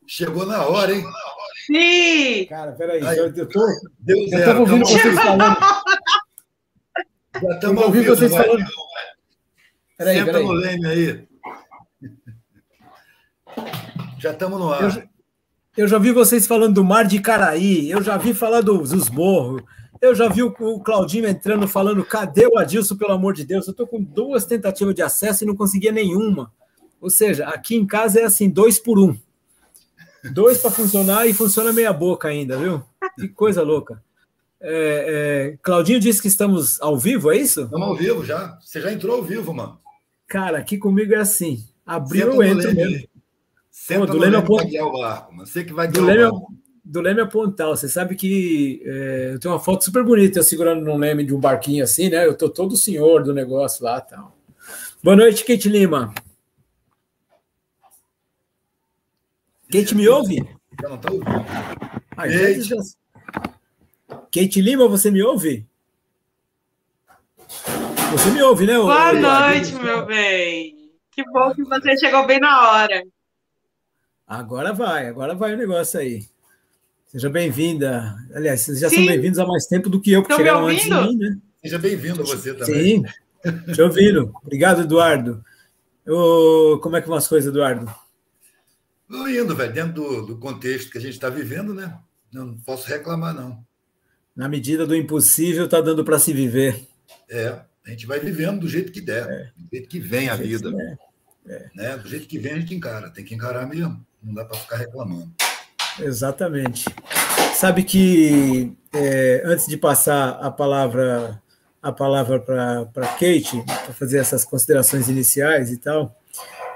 Chegou na hora, hein? Sim! Cara, peraí, Aí. eu tô Deu zero. ouvindo vocês falando. Já estamos ao ouvi vivo, vocês vai. falando. Peraí, Senta peraí. no leme aí. Já estamos no ar. Eu já vi vocês falando do Mar de Caraí, eu já vi falar dos morros, eu já vi o Claudinho entrando falando, cadê o Adilson, pelo amor de Deus? Eu estou com 2 tentativas de acesso e não conseguia nenhuma. Ou seja, aqui em casa é assim, 2 por 1. 2 para funcionar e funciona meia boca ainda, viu? Que coisa louca. Claudinho disse que estamos ao vivo, é isso? Estamos ao vivo já. Você já entrou ao vivo, mano. Cara, aqui comigo é assim. Abriu, Senta eu no entro leme mesmo. aí. Senta Pô, no leme para guiar o barco, mano. Você que vai guiar o barco. Do leme a Pontal. Você sabe que eu tenho uma foto super bonita eu segurando num leme de um barquinho assim, né? Eu tô todo senhor do negócio lá e tal. Boa noite, Kate Lima. Kate, me ouve? Já não está ouvindo. Kate Lima, você me ouve? Você me ouve, né? Boa noite, meu bem. Que bom que você chegou bem na hora. Agora vai o negócio aí. Seja bem-vinda. Aliás, vocês já são bem-vindos há mais tempo do que eu, porque chegaram antes de mim, né? Seja bem-vindo você também. Sim, te ouvindo. Obrigado, Eduardo. Como é que vão as coisas, Eduardo? Estou indo, velho, dentro do contexto que a gente está vivendo, né? Não posso reclamar, não. Na medida do impossível, está dando para se viver. A gente vai vivendo do jeito que der, do jeito que vem a vida. Né? Do jeito que vem, a gente encara. Tem que encarar mesmo. Não dá para ficar reclamando. Exatamente. Sabe que, antes de passar a palavra para Kate, para fazer essas considerações iniciais e tal,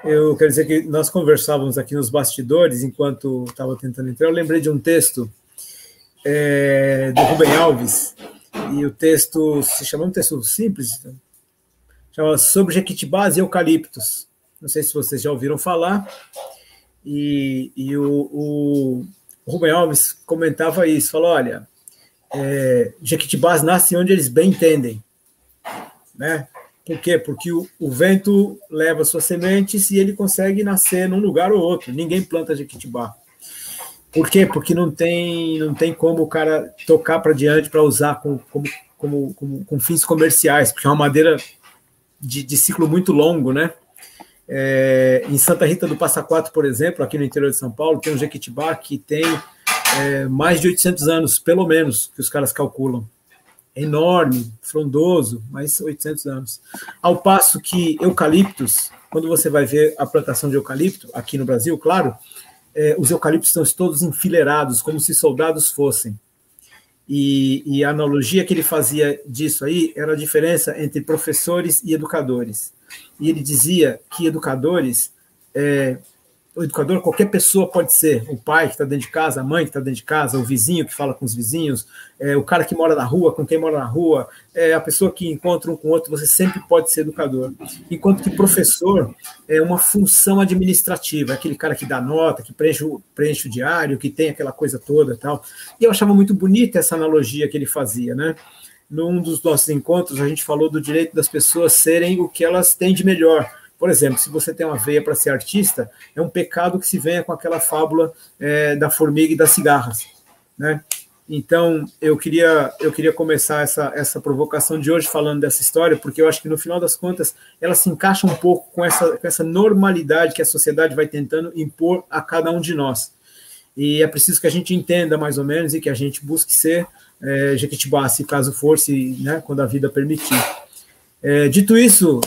eu quero dizer que nós conversávamos aqui nos bastidores, enquanto estava tentando entrar, eu lembrei de um texto do Rubem Alves, e o texto se chama um texto simples, chama Sobre Jequitibás e Eucaliptos. Não sei se vocês já ouviram falar, e o Rubem Alves comentava isso, falou, olha, Jequitibás nasce onde eles bem entendem, né? Por quê? Porque o vento leva suas sementes e ele consegue nascer num lugar ou outro. Ninguém planta jequitibá. Por quê? Porque não tem como o cara tocar para diante para usar com fins comerciais, porque é uma madeira de ciclo muito longo, né? Em Santa Rita do Passa Quatro, por exemplo, aqui no interior de São Paulo, tem um jequitibá que tem mais de 800 anos, pelo menos, que os caras calculam. É enorme, frondoso, mas 800 anos. Ao passo que eucaliptos, quando você vai ver a plantação de eucalipto, aqui no Brasil, claro, os eucaliptos estão todos enfileirados, como se soldados fossem. E a analogia que ele fazia disso aí era a diferença entre professores e educadores. E ele dizia que educadores, o educador, qualquer pessoa pode ser, o pai que está dentro de casa, a mãe que está dentro de casa, o vizinho que fala com os vizinhos, o cara que mora na rua, com quem mora na rua, a pessoa que encontra um com o outro, você sempre pode ser educador. Enquanto que professor é uma função administrativa, é aquele cara que dá nota, que preenche o diário, que tem aquela coisa toda e tal. E eu achava muito bonita essa analogia que ele fazia, né? Num dos nossos encontros, a gente falou do direito das pessoas serem o que elas têm de melhor. Por exemplo, se você tem uma veia para ser artista, é um pecado que se venha com aquela fábula da formiga e das cigarras, né? Então, eu queria começar essa provocação de hoje falando dessa história, porque eu acho que, no final das contas, ela se encaixa um pouco com essa normalidade que a sociedade vai tentando impor a cada um de nós. E é preciso que a gente entenda, mais ou menos, e que a gente busque ser Jequitibá, se caso for, né, quando a vida permitir. Dito isso,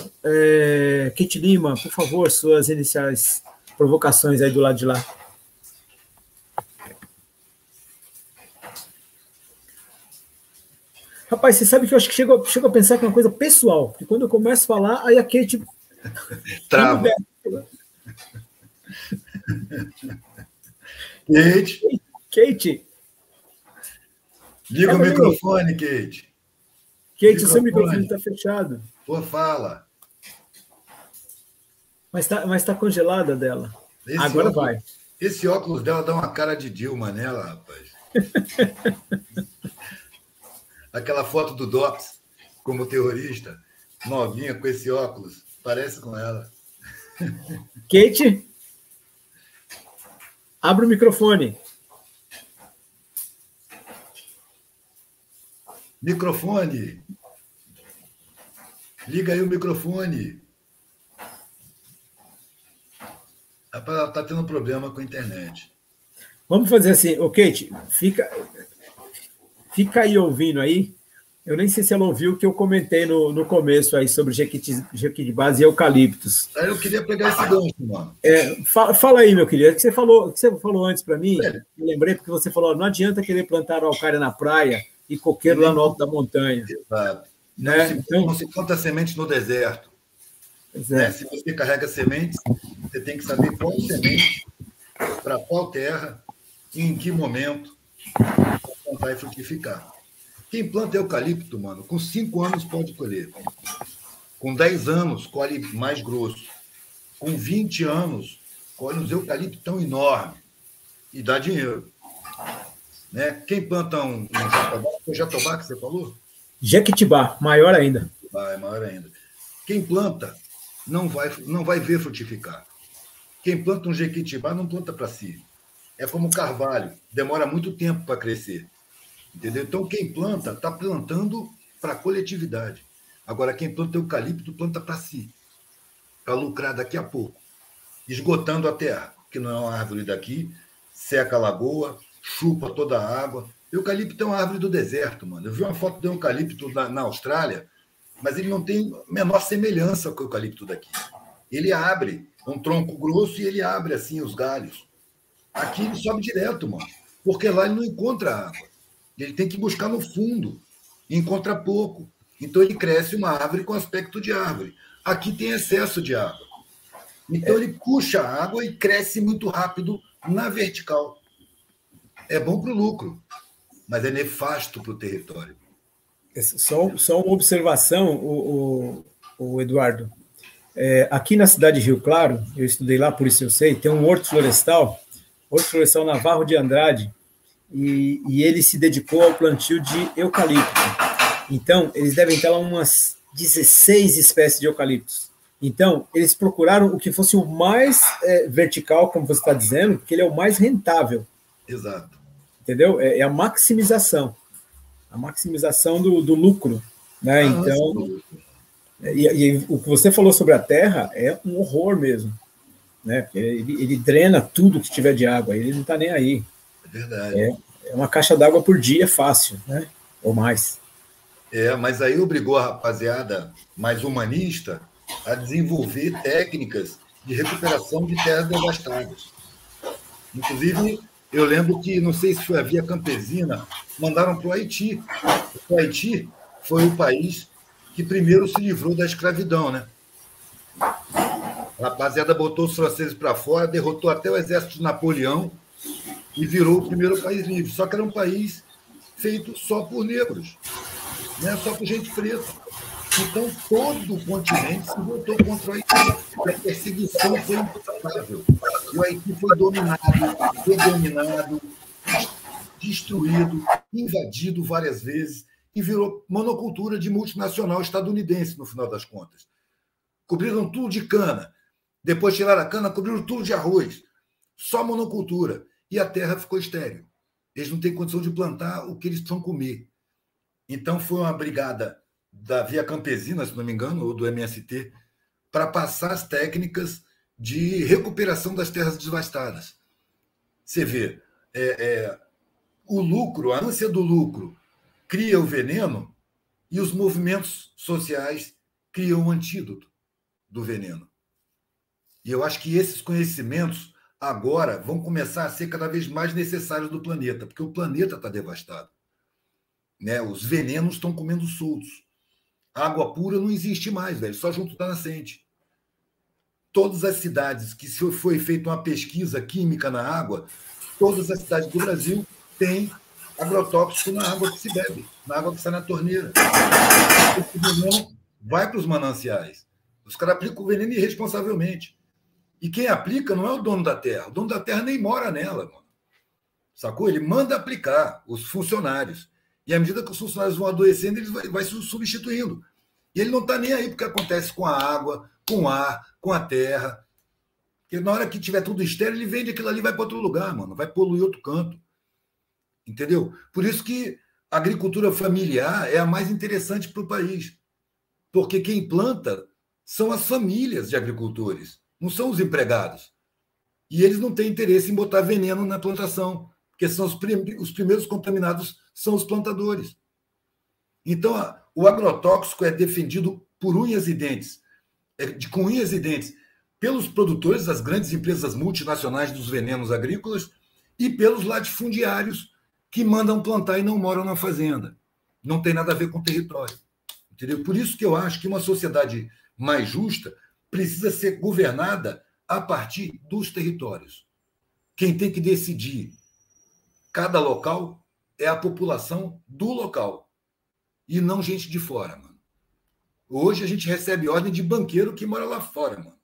Kate Lima, por favor, suas iniciais provocações aí do lado de lá. Rapaz, você sabe que eu acho que chego a pensar que é uma coisa pessoal, porque quando eu começo a falar, aí a Kate... Trava. Kate. Liga o microfone, Kate. Kate, o seu microfone está fechado. Pô, fala. Mas tá congelada dela. Agora vai. Esse óculos dela dá uma cara de Dilma nela, rapaz. Aquela foto do DOPS como terrorista, novinha com esse óculos, parece com ela. Kate? Abra o microfone. Microfone. Liga aí o microfone. Rapaz, ela está tendo problema com a internet. Vamos fazer assim, ô Kate, fica aí ouvindo aí. Eu nem sei se ela ouviu o que eu comentei no começo aí sobre jequitibás e eucaliptos. Aí eu queria pegar esse gancho, mano. Fala aí, meu querido. O que você falou antes para mim, eu lembrei porque você falou, não adianta querer plantar araucária na praia e coqueiro lá no alto da montanha. Exato. Né? Não se planta semente no deserto. Né? Se você carrega sementes, você tem que saber qual semente, para qual terra, e em que momento plantar e frutificar. Quem planta eucalipto, mano, com 5 anos pode colher. Com 10 anos, colhe mais grosso. Com 20 anos, colhe uns eucaliptos tão enormes e dá dinheiro. Né? Quem planta um jatobá, foi jatobá que você falou? Jequitibá, maior ainda. É maior ainda. Quem planta não vai ver frutificar. Quem planta um jequitibá não planta para si. É como carvalho, demora muito tempo para crescer. Entendeu? Então, quem planta, está plantando para a coletividade. Agora, quem planta eucalipto, planta para si, para lucrar daqui a pouco, esgotando a terra, que não é uma árvore daqui, seca a lagoa, chupa toda a água. Eucalipto é uma árvore do deserto, mano. Eu vi uma foto de um eucalipto na Austrália, mas ele não tem a menor semelhança com o eucalipto daqui. Ele abre, é um tronco grosso e ele abre assim os galhos. Aqui ele sobe direto, mano, porque lá ele não encontra água. Ele tem que buscar no fundo, e encontra pouco. Então ele cresce uma árvore com aspecto de árvore. Aqui tem excesso de água. Então ele puxa a água e cresce muito rápido na vertical. É bom para o lucro, mas é nefasto para o território. Só uma observação, o Eduardo. Aqui na cidade de Rio Claro, eu estudei lá, por isso eu sei, tem um horto florestal Navarro de Andrade, e ele se dedicou ao plantio de eucalipto. Então, eles devem ter lá umas 16 espécies de eucaliptos. Então, eles procuraram o que fosse o mais vertical, como você está dizendo, porque ele é o mais rentável. Exato. Entendeu? É a maximização. A maximização do lucro. Né? Então, e o que você falou sobre a terra é um horror mesmo. Né? Ele drena tudo que tiver de água, ele não está nem aí. É verdade. É uma caixa d'água por dia fácil, né? Ou mais. Mas aí obrigou a rapaziada mais humanista a desenvolver técnicas de recuperação de terras devastadas. Inclusive, eu lembro que, não sei se foi a Via Campesina, mandaram para o Haiti. O Haiti foi o país que primeiro se livrou da escravidão, né? A rapaziada botou os franceses para fora, derrotou até o exército de Napoleão e virou o primeiro país livre. Só que era um país feito só por negros, né? Só por gente preta. Então, todo o continente se voltou contra o Haiti. A perseguição foi implacável. E o Haiti foi dominado, destruído, invadido várias vezes e virou monocultura de multinacional estadunidense, no final das contas. Cobriram tudo de cana. Depois tiraram a cana, cobriram tudo de arroz. Só monocultura. E a terra ficou estéril. Eles não têm condição de plantar o que eles precisam comer. Então, foi uma brigada da Via Campesina, se não me engano, ou do MST, para passar as técnicas de recuperação das terras devastadas. Você vê, o lucro, a ânsia do lucro, cria o veneno e os movimentos sociais criam o antídoto do veneno. E eu acho que esses conhecimentos agora vão começar a ser cada vez mais necessários do planeta, porque o planeta está devastado. Né? Os venenos estão comendo soltos. A água pura não existe mais, velho, só junto da nascente. Todas as cidades que foi feita uma pesquisa química na água, todas as cidades do Brasil têm agrotóxico na água que se bebe, na água que sai na torneira. Esse veneno vai para os mananciais. Os caras aplicam o veneno irresponsavelmente. E quem aplica não é o dono da terra. O dono da terra nem mora nela, mano. Sacou? Ele manda aplicar os funcionários. E à medida que os funcionários vão adoecendo, ele vai se substituindo. E ele não está nem aí porque acontece com a água, com o ar, com a terra. Porque na hora que tiver tudo estéril, ele vende aquilo ali e vai para outro lugar, mano. Vai poluir outro canto. Entendeu? Por isso que a agricultura familiar é a mais interessante para o país. Porque quem planta são as famílias de agricultores, não são os empregados. E eles não têm interesse em botar veneno na plantação, porque são os primeiros contaminados são os plantadores. Então, o agrotóxico é defendido por unhas e dentes, com unhas e dentes, pelos produtores das grandes empresas multinacionais dos venenos agrícolas e pelos latifundiários que mandam plantar e não moram na fazenda. Não tem nada a ver com o território. Entendeu? Por isso que eu acho que uma sociedade mais justa precisa ser governada a partir dos territórios. Quem tem que decidir cada local é a população do local e não gente de fora, mano. Hoje a gente recebe ordem de banqueiro que mora lá fora, mano.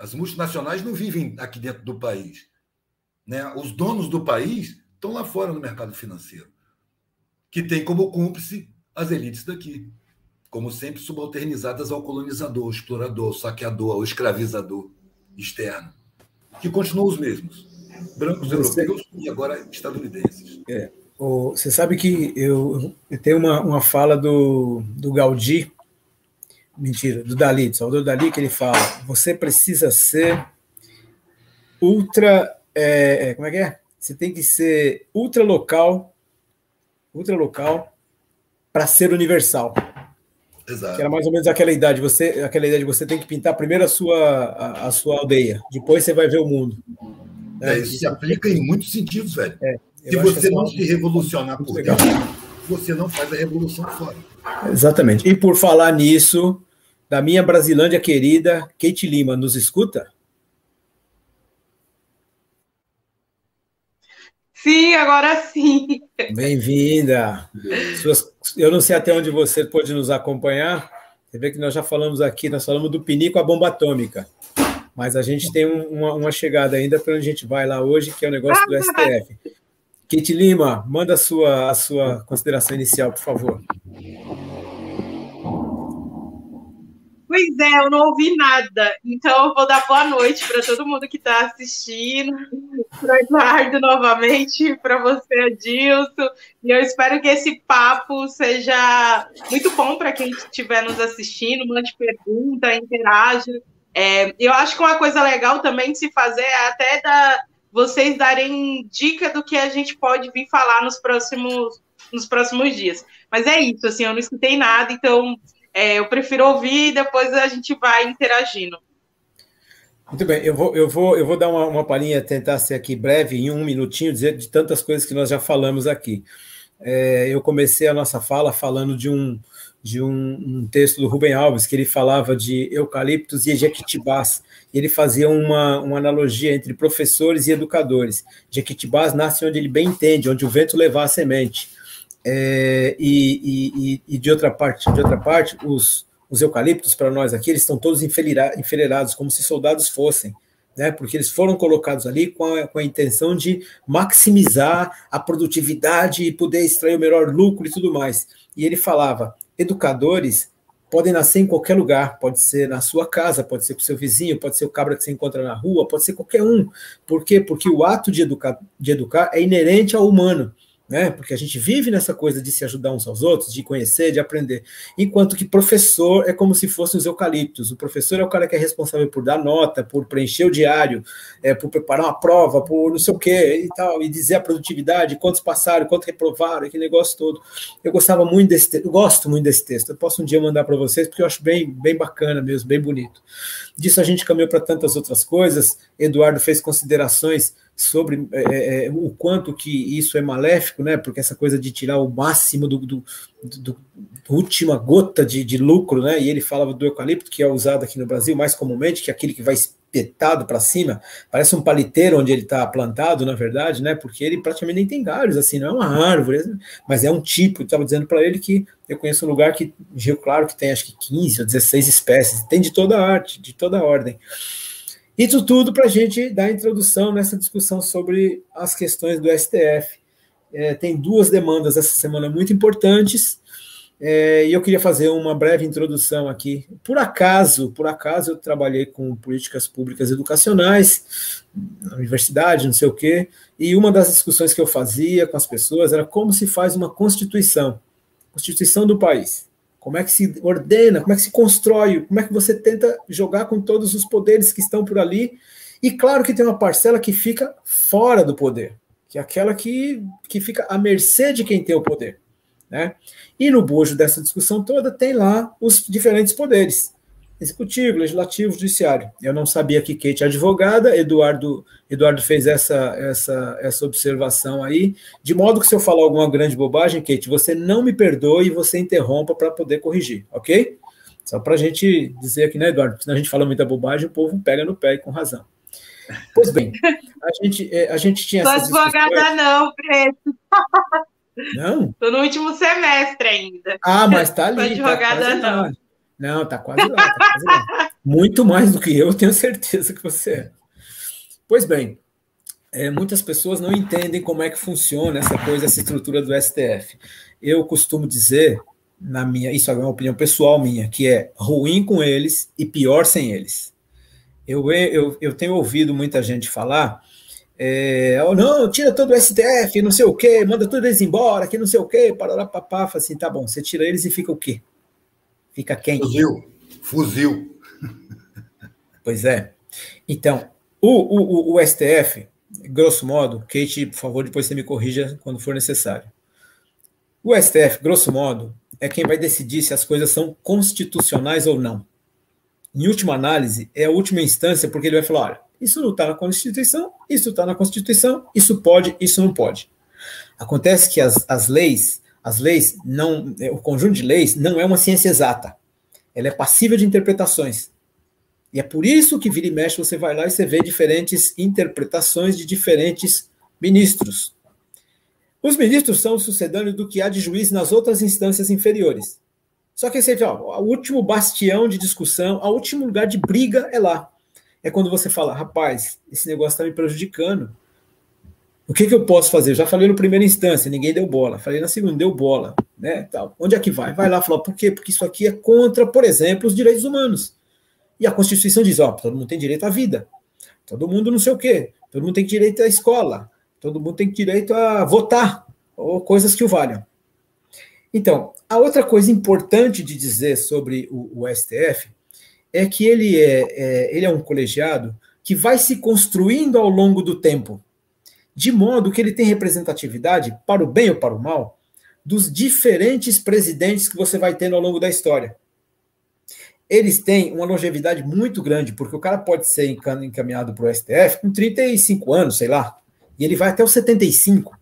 As multinacionais não vivem aqui dentro do país, né? Os donos do país estão lá fora no mercado financeiro, que tem como cúmplice as elites daqui, como sempre subalternizadas ao colonizador, ao explorador, ao saqueador, ao escravizador externo, que continuam os mesmos, brancos, europeus e agora estadunidenses. Você sabe que eu tenho uma fala do Gaudí, mentira, do Dalí, do Salvador Dalí, que ele fala: você precisa ser ultra, como é que é? Você tem que ser ultra local para ser universal. Exato. Que era mais ou menos aquela ideia de você tem que pintar primeiro a sua aldeia, depois você vai ver o mundo. Isso se aplica em muitos sentidos, velho. Se você não se revolucionar por dentro, você não faz a revolução fora. Exatamente. E por falar nisso, da minha Brasilândia querida, Keiti Lima, nos escuta? Sim, agora sim. Bem-vinda. Eu não sei até onde você pode nos acompanhar. Você vê que nós já falamos aqui, nós falamos do pinico à bomba atômica. Mas a gente tem uma chegada ainda para onde a gente vai lá hoje, que é o negócio do STF. Keiti Lima, manda a sua consideração inicial, por favor. Pois é, eu não ouvi nada, então eu vou dar boa noite para todo mundo que está assistindo, para o Eduardo novamente, para você, Adilson, e eu espero que esse papo seja muito bom para quem estiver nos assistindo, mande pergunta, interaja. Eu acho que uma coisa legal também de se fazer é até vocês darem dica do que a gente pode vir falar nos próximos dias. Mas é isso, assim, eu não escutei nada, então eu prefiro ouvir e depois a gente vai interagindo. Muito bem, eu vou dar uma palhinha, tentar ser aqui breve, em 1 minutinho, dizer de tantas coisas que nós já falamos aqui. Eu comecei a nossa fala falando de um texto do Rubem Alves, que ele falava de eucaliptos e jequitibás. Ele fazia uma analogia entre professores e educadores. Jequitibás nasce onde ele bem entende, onde o vento levar a semente. E de outra parte, os eucaliptos, para nós aqui, eles estão todos enfileirados, como se soldados fossem, né? Porque eles foram colocados ali com a intenção de maximizar a produtividade e poder extrair o melhor lucro e tudo mais. E ele falava: educadores podem nascer em qualquer lugar, pode ser na sua casa, pode ser com o seu vizinho, pode ser o cabra que você encontra na rua, pode ser qualquer um. Por quê? Porque o ato de educar é inerente ao humano, né? Porque a gente vive nessa coisa de se ajudar uns aos outros, de conhecer, de aprender. Enquanto que professor é como se fossem os eucaliptos. O professor é o cara que é responsável por dar nota, por preencher o diário, por preparar uma prova, por não sei o quê e tal, e dizer a produtividade, quantos passaram, quantos reprovaram, aquele negócio todo. Eu gostava muito desse texto, eu gosto muito desse texto. Eu posso um dia mandar para vocês, porque eu acho bem bacana mesmo, bem bonito. Disso a gente caminhou para tantas outras coisas. Eduardo fez considerações sobre o quanto que isso é maléfico, né? Porque essa coisa de tirar o máximo do última gota de lucro, né? E ele falava do eucalipto, que é usado aqui no Brasil mais comumente, que é aquele que vai espetado para cima, parece um paliteiro onde ele está plantado, na verdade, né? Porque ele praticamente nem tem galhos, assim, não é uma árvore, mas é um tipo. Eu estava dizendo para ele que eu conheço um lugar que, em Rio Claro, que tem acho que 15 ou 16 espécies, tem de toda arte, de toda ordem. Isso tudo para a gente dar introdução nessa discussão sobre as questões do STF. Tem 2 demandas essa semana muito importantes. E eu queria fazer uma breve introdução aqui. Por acaso, eu trabalhei com políticas públicas educacionais, na universidade, não sei o quê, e uma das discussões que eu fazia com as pessoas era como se faz uma constituição do país. Como é que se ordena, como é que se constrói, como é que você tenta jogar com todos os poderes que estão por ali. E claro que tem uma parcela que fica fora do poder, que é aquela que fica à mercê de quem tem o poder, né? E no bojo dessa discussão toda tem lá os diferentes poderes: executivo, legislativo, judiciário. Eu não sabia que Kate é advogada, Eduardo fez essa observação aí, de modo que se eu falar alguma grande bobagem, Kate, você não me perdoe e você interrompa para poder corrigir, ok? Só para a gente dizer aqui, né, Eduardo? Porque senão a gente fala muita bobagem, o povo pega no pé e com razão. Pois bem, a gente tinha essas discussões... Não sou advogada não, Preto. Não? Estou no último semestre ainda. Ah, mas está ali. Não sou advogada não. Lá. Não, está quase lá, tá quase lá. Muito mais do que eu tenho certeza que você é. Pois bem, muitas pessoas não entendem como é que funciona essa coisa, essa estrutura do STF. Eu costumo dizer, isso é uma opinião pessoal minha, que é ruim com eles e pior sem eles. Eu tenho ouvido muita gente falar, não, tira todo o STF, não sei o quê, manda todos eles embora, que não sei o quê, parará, papá, fala assim, tá bom, você tira eles e fica o quê? Fica quem? Fuzil. Pois é. Então, o STF, grosso modo, Kate, por favor, depois você me corrija quando for necessário. O STF, grosso modo, é quem vai decidir se as coisas são constitucionais ou não. Em última análise, é a última instância, porque ele vai falar, olha, isso não está na Constituição, isso está na Constituição, isso pode, isso não pode. Acontece que as leis não, o conjunto de leis não é uma ciência exata. Ela é passível de interpretações. E é por isso que vira e mexe, você vai lá e você vê diferentes interpretações de diferentes ministros. Os ministros são sucedâneos do que há de juiz nas outras instâncias inferiores. Só que o último bastião de discussão, o último lugar de briga é lá. É quando você fala, rapaz, esse negócio está me prejudicando. O que eu posso fazer? Eu já falei na primeira instância, ninguém deu bola. Falei na segunda, deu bola. Né, tal. Onde é que vai? Vai lá falar, por quê? Porque isso aqui é contra, por exemplo, os direitos humanos. E a Constituição diz, todo mundo tem direito à vida. Todo mundo não sei o quê. Todo mundo tem direito à escola. Todo mundo tem direito a votar. Ou coisas que o valham. Então, a outra coisa importante de dizer sobre o STF é que ele é um colegiado que vai se construindo ao longo do tempo, de modo que ele tem representatividade, para o bem ou para o mal, dos diferentes presidentes que você vai tendo ao longo da história. Eles têm uma longevidade muito grande, porque o cara pode ser encaminhado para o STF com 35 anos, sei lá, e ele vai até os 75.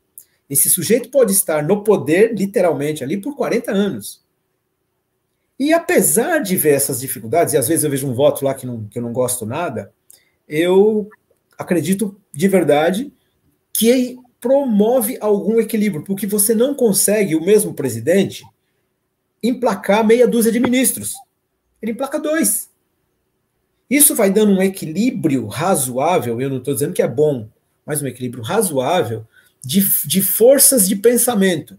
Esse sujeito pode estar no poder, literalmente, ali por 40 anos. E apesar de ver essas dificuldades, e às vezes eu vejo um voto lá que eu não gosto nada, eu acredito de verdade que promove algum equilíbrio, porque você não consegue, o mesmo presidente, emplacar meia dúzia de ministros. Ele emplaca 2. Isso vai dando um equilíbrio razoável, eu não estou dizendo que é bom, mas um equilíbrio razoável de forças de pensamento,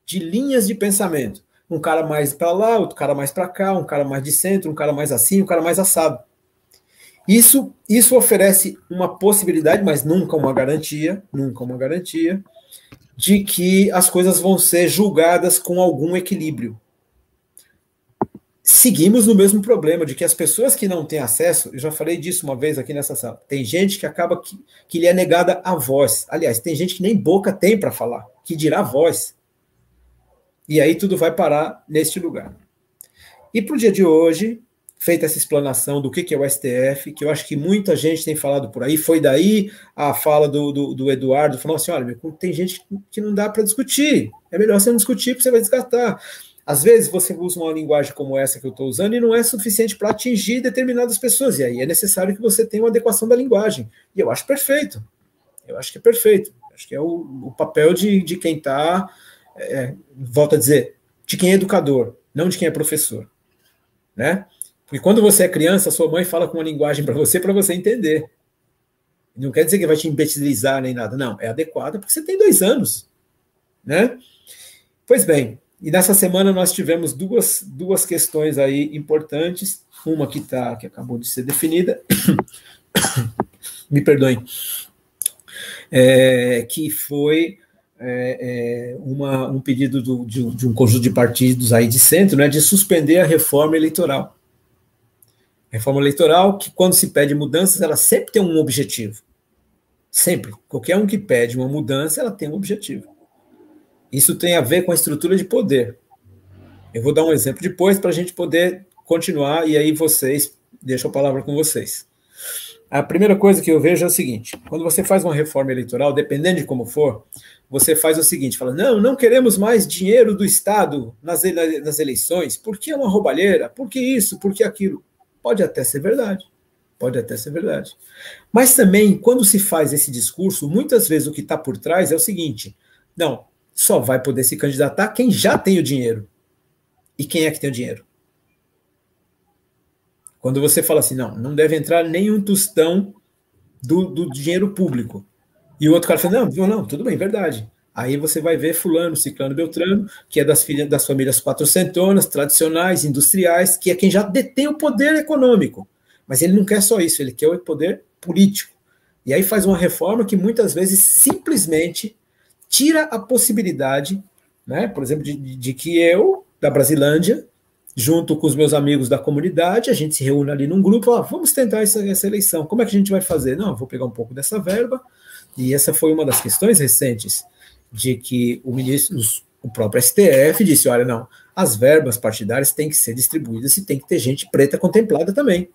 de linhas de pensamento. Um cara mais para lá, outro cara mais para cá, um cara mais de centro, um cara mais assim, um cara mais assado. Isso oferece uma possibilidade, mas nunca uma garantia, de que as coisas vão ser julgadas com algum equilíbrio. Seguimos no mesmo problema de que as pessoas que não têm acesso, eu já falei disso uma vez aqui nessa sala, tem gente que acaba que lhe é negada a voz. Aliás, tem gente que nem boca tem para falar, que dirá voz. E aí tudo vai parar neste lugar. E para o dia de hoje, feita essa explanação do que é o STF, que eu acho que muita gente tem falado por aí, foi daí a fala do Eduardo, falou assim, olha, tem gente que não dá para discutir, é melhor você não discutir porque você vai descartar. Às vezes você usa uma linguagem como essa que eu estou usando e não é suficiente para atingir determinadas pessoas, e aí é necessário que você tenha uma adequação da linguagem. E eu acho perfeito. Eu acho que é perfeito. Acho que é o papel de quem está, volto a dizer, de quem é educador, não de quem é professor. Né? Porque quando você é criança, sua mãe fala com uma linguagem para você entender. Não quer dizer que vai te imbecilizar nem nada. Não, é adequada porque você tem 2 anos. Né? Pois bem, E nessa semana nós tivemos duas questões aí importantes, uma que acabou de ser definida, me perdoem, que foi um pedido de um conjunto de partidos aí de centro, né, de suspender a reforma eleitoral. Reforma eleitoral que, quando se pede mudanças, ela sempre tem um objetivo. Sempre. Qualquer um que pede uma mudança, ela tem um objetivo. Isso tem a ver com a estrutura de poder. Eu vou dar um exemplo depois para a gente poder continuar, e aí vocês, deixo a palavra com vocês. A primeira coisa que eu vejo é o seguinte: quando você faz uma reforma eleitoral, dependendo de como for, você faz o seguinte, fala, não queremos mais dinheiro do Estado nas eleições, porque é uma roubalheira, porque isso, porque aquilo. Pode até ser verdade. Pode até ser verdade. Mas também, quando se faz esse discurso, muitas vezes o que está por trás é o seguinte: não, só vai poder se candidatar quem já tem o dinheiro. E quem é que tem o dinheiro? Quando você fala assim, não deve entrar nenhum tostão do dinheiro público. E o outro cara fala, não, tudo bem, verdade. Aí você vai ver fulano, ciclano, beltrano, que é das famílias quatrocentonas, tradicionais, industriais, que é quem já detém o poder econômico. Mas ele não quer só isso, ele quer o poder político. E aí faz uma reforma que muitas vezes simplesmente tira a possibilidade, né, por exemplo, de que eu, da Brasilândia, junto com os meus amigos da comunidade, a gente se reúne ali num grupo, vamos tentar essa eleição, como é que a gente vai fazer? Não, eu vou pegar um pouco dessa verba, e essa foi uma das questões recentes, de que o próprio STF disse, olha, não, as verbas partidárias têm que ser distribuídas e tem que ter gente preta contemplada também.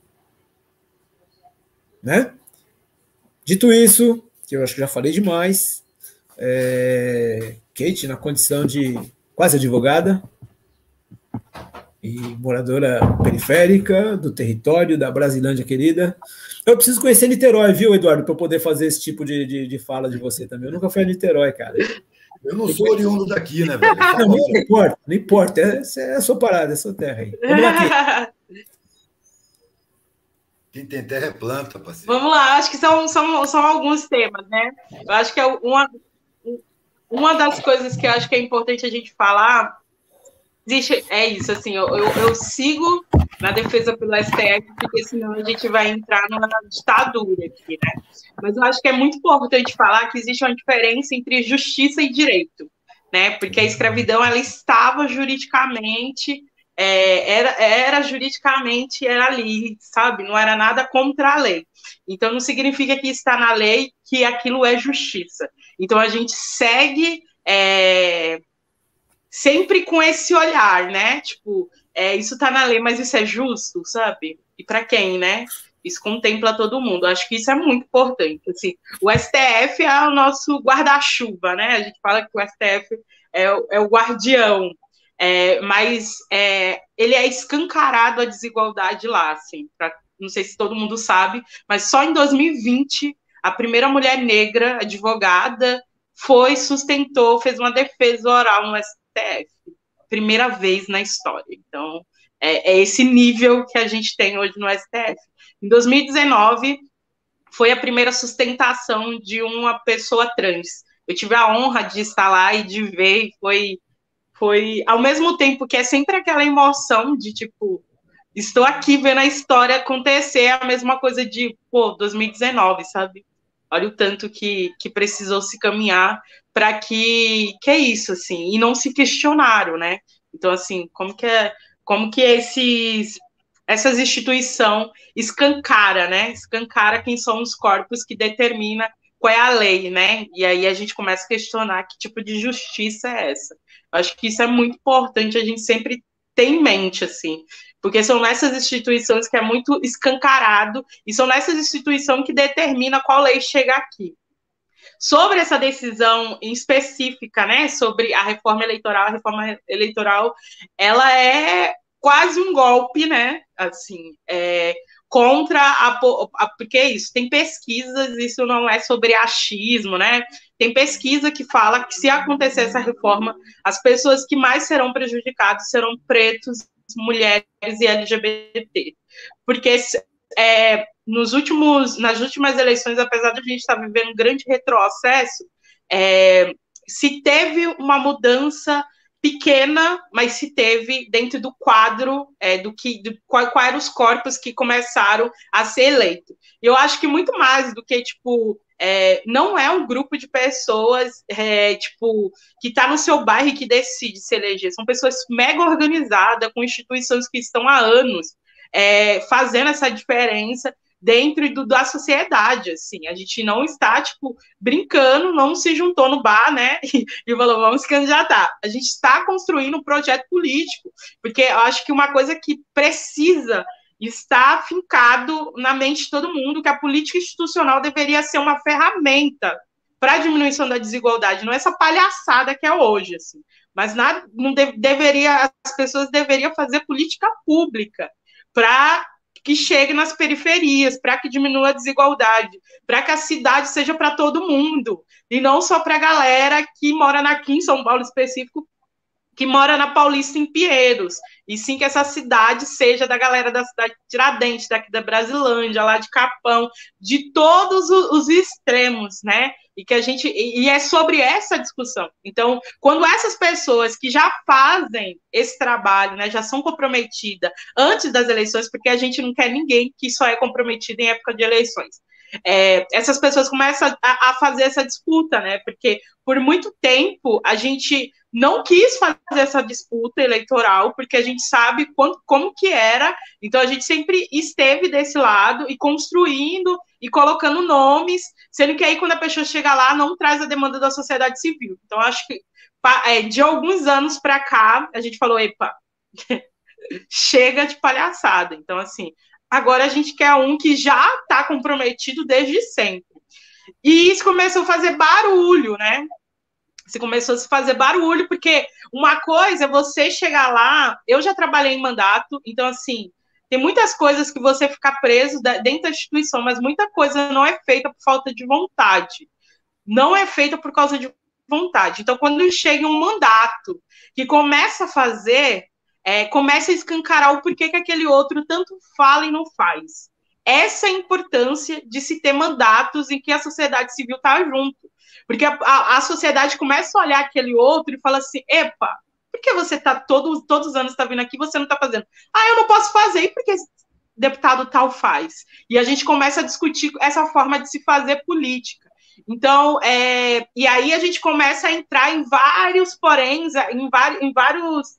Né? Dito isso, que eu acho que já falei demais, Kate, na condição de quase advogada e moradora periférica do território da Brasilândia querida, eu preciso conhecer Niterói, viu, Eduardo, para eu poder fazer esse tipo de fala de você também. Eu nunca fui a Niterói, cara. Eu não sou oriundo daqui, né, velho? Não importa, essa é a sua parada, é a sua terra aí. Vamos lá, Kate. Quem tem terra é planta, parceiro. Vamos lá, acho que são alguns temas, né? Eu acho que uma das coisas que eu acho que é importante a gente falar é isso, assim, eu sigo na defesa pelo STF, porque senão a gente vai entrar numa ditadura aqui, né? Mas eu acho que é muito importante falar que existe uma diferença entre justiça e direito, né? Porque a escravidão, ela estava juridicamente... era juridicamente, era ali, sabe? Não era nada contra a lei. Então, não significa que está na lei que aquilo é justiça. Então, a gente segue sempre com esse olhar, né? Tipo, isso está na lei, mas isso é justo, sabe? E para quem, né? Isso contempla todo mundo. Acho que isso é muito importante. Assim, o STF é o nosso guarda-chuva, né? A gente fala que o STF é o guardião. Mas ele é escancarado a desigualdade lá, assim, não sei se todo mundo sabe, mas só em 2020 a primeira mulher negra advogada fez uma defesa oral no STF, primeira vez na história. Então, é esse nível que a gente tem hoje no STF. Em 2019 foi a primeira sustentação de uma pessoa trans. Eu tive a honra de estar lá e de ver, foi ao mesmo tempo que é sempre aquela emoção de, tipo, estou aqui vendo a história acontecer, a mesma coisa de, 2019, sabe? Olha o tanto que precisou se caminhar para que é isso, assim, e não se questionaram, né? Então, assim, como que essas instituições escancara, né? Escancara quem são os corpos que determina qual é a lei, né? E aí a gente começa a questionar que tipo de justiça é essa. Eu acho que isso é muito importante a gente sempre ter em mente, assim, porque são nessas instituições que é muito escancarado e são nessas instituições que determina qual lei chega aqui. Sobre essa decisão em específica, né, sobre a reforma eleitoral, ela é quase um golpe, né, assim, contra porque é isso, tem pesquisas, isso não é sobre achismo, né, tem pesquisa que fala que se acontecer essa reforma, as pessoas que mais serão prejudicadas serão pretos, mulheres e LGBT, porque nas últimas eleições, apesar de a gente estar vivendo um grande retrocesso, se teve uma mudança pequena, mas se teve dentro do quadro quais eram os corpos que começaram a ser eleitos. E eu acho que muito mais do que, tipo, não é um grupo de pessoas, tipo, que está no seu bairro e que decide se eleger. São pessoas mega organizadas, com instituições que estão há anos fazendo essa diferença dentro da sociedade, assim. A gente não está, tipo, brincando, não se juntou no bar, né, e falou, vamos se candidatar. A gente está construindo um projeto político, porque eu acho que uma coisa que precisa estar fincado na mente de todo mundo, que a política institucional deveria ser uma ferramenta para a diminuição da desigualdade, não é essa palhaçada que é hoje, assim. Mas as pessoas deveriam fazer política pública para que chegue nas periferias, para que diminua a desigualdade, para que a cidade seja para todo mundo, e não só para a galera que mora aqui em São Paulo específico, que mora na Paulista em Pinheiros, e sim que essa cidade seja da galera da cidade de Tiradentes, daqui da Brasilândia, lá de Capão, de todos os extremos, né? E é sobre essa discussão. Então, quando essas pessoas que já fazem esse trabalho, né, já são comprometidas antes das eleições, porque a gente não quer ninguém que só é comprometido em época de eleições. Essas pessoas começam a fazer essa disputa, né? Porque por muito tempo a gente não quis fazer essa disputa eleitoral, porque a gente sabe como que era, então a gente sempre esteve desse lado e construindo e colocando nomes, sendo que aí quando a pessoa chega lá, não traz a demanda da sociedade civil. Então acho que de alguns anos para cá, a gente falou, epa, chega de palhaçada. Então, assim, agora a gente quer um que já está comprometido desde sempre. E isso começou a fazer barulho, né? Você começou a se fazer barulho, porque uma coisa é você chegar lá. Eu já trabalhei em mandato, então, assim, tem muitas coisas que você fica preso dentro da instituição, mas muita coisa não é feita por falta de vontade. Não é feita por causa de vontade. Então, quando chega um mandato que começa a fazer, começa a escancarar o porquê que aquele outro tanto fala e não faz. Essa é a importância de se ter mandatos em que a sociedade civil está junto. Porque a sociedade começa a olhar aquele outro e fala assim, epa, por que você está todos os anos está vindo aqui e você não está fazendo? Ah, eu não posso fazer, e por que deputado tal faz? E a gente começa a discutir essa forma de se fazer política. Então, e aí a gente começa a entrar em vários poréns, em vários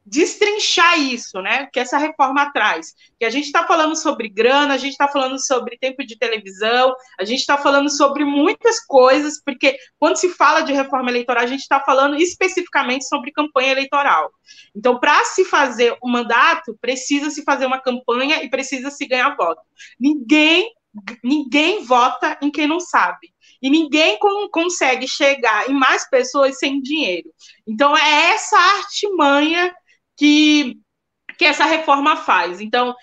destrinchar isso, né? Que essa reforma traz. Que a gente está falando sobre grana, a gente está falando sobre tempo de televisão, a gente está falando sobre muitas coisas, porque quando se fala de reforma eleitoral, a gente está falando especificamente sobre campanha eleitoral. Então, para se fazer um mandato, precisa se fazer uma campanha e precisa se ganhar voto. Ninguém vota em quem não sabe. E ninguém consegue chegar em mais pessoas sem dinheiro. Então, é essa artimanha que essa reforma faz. Então,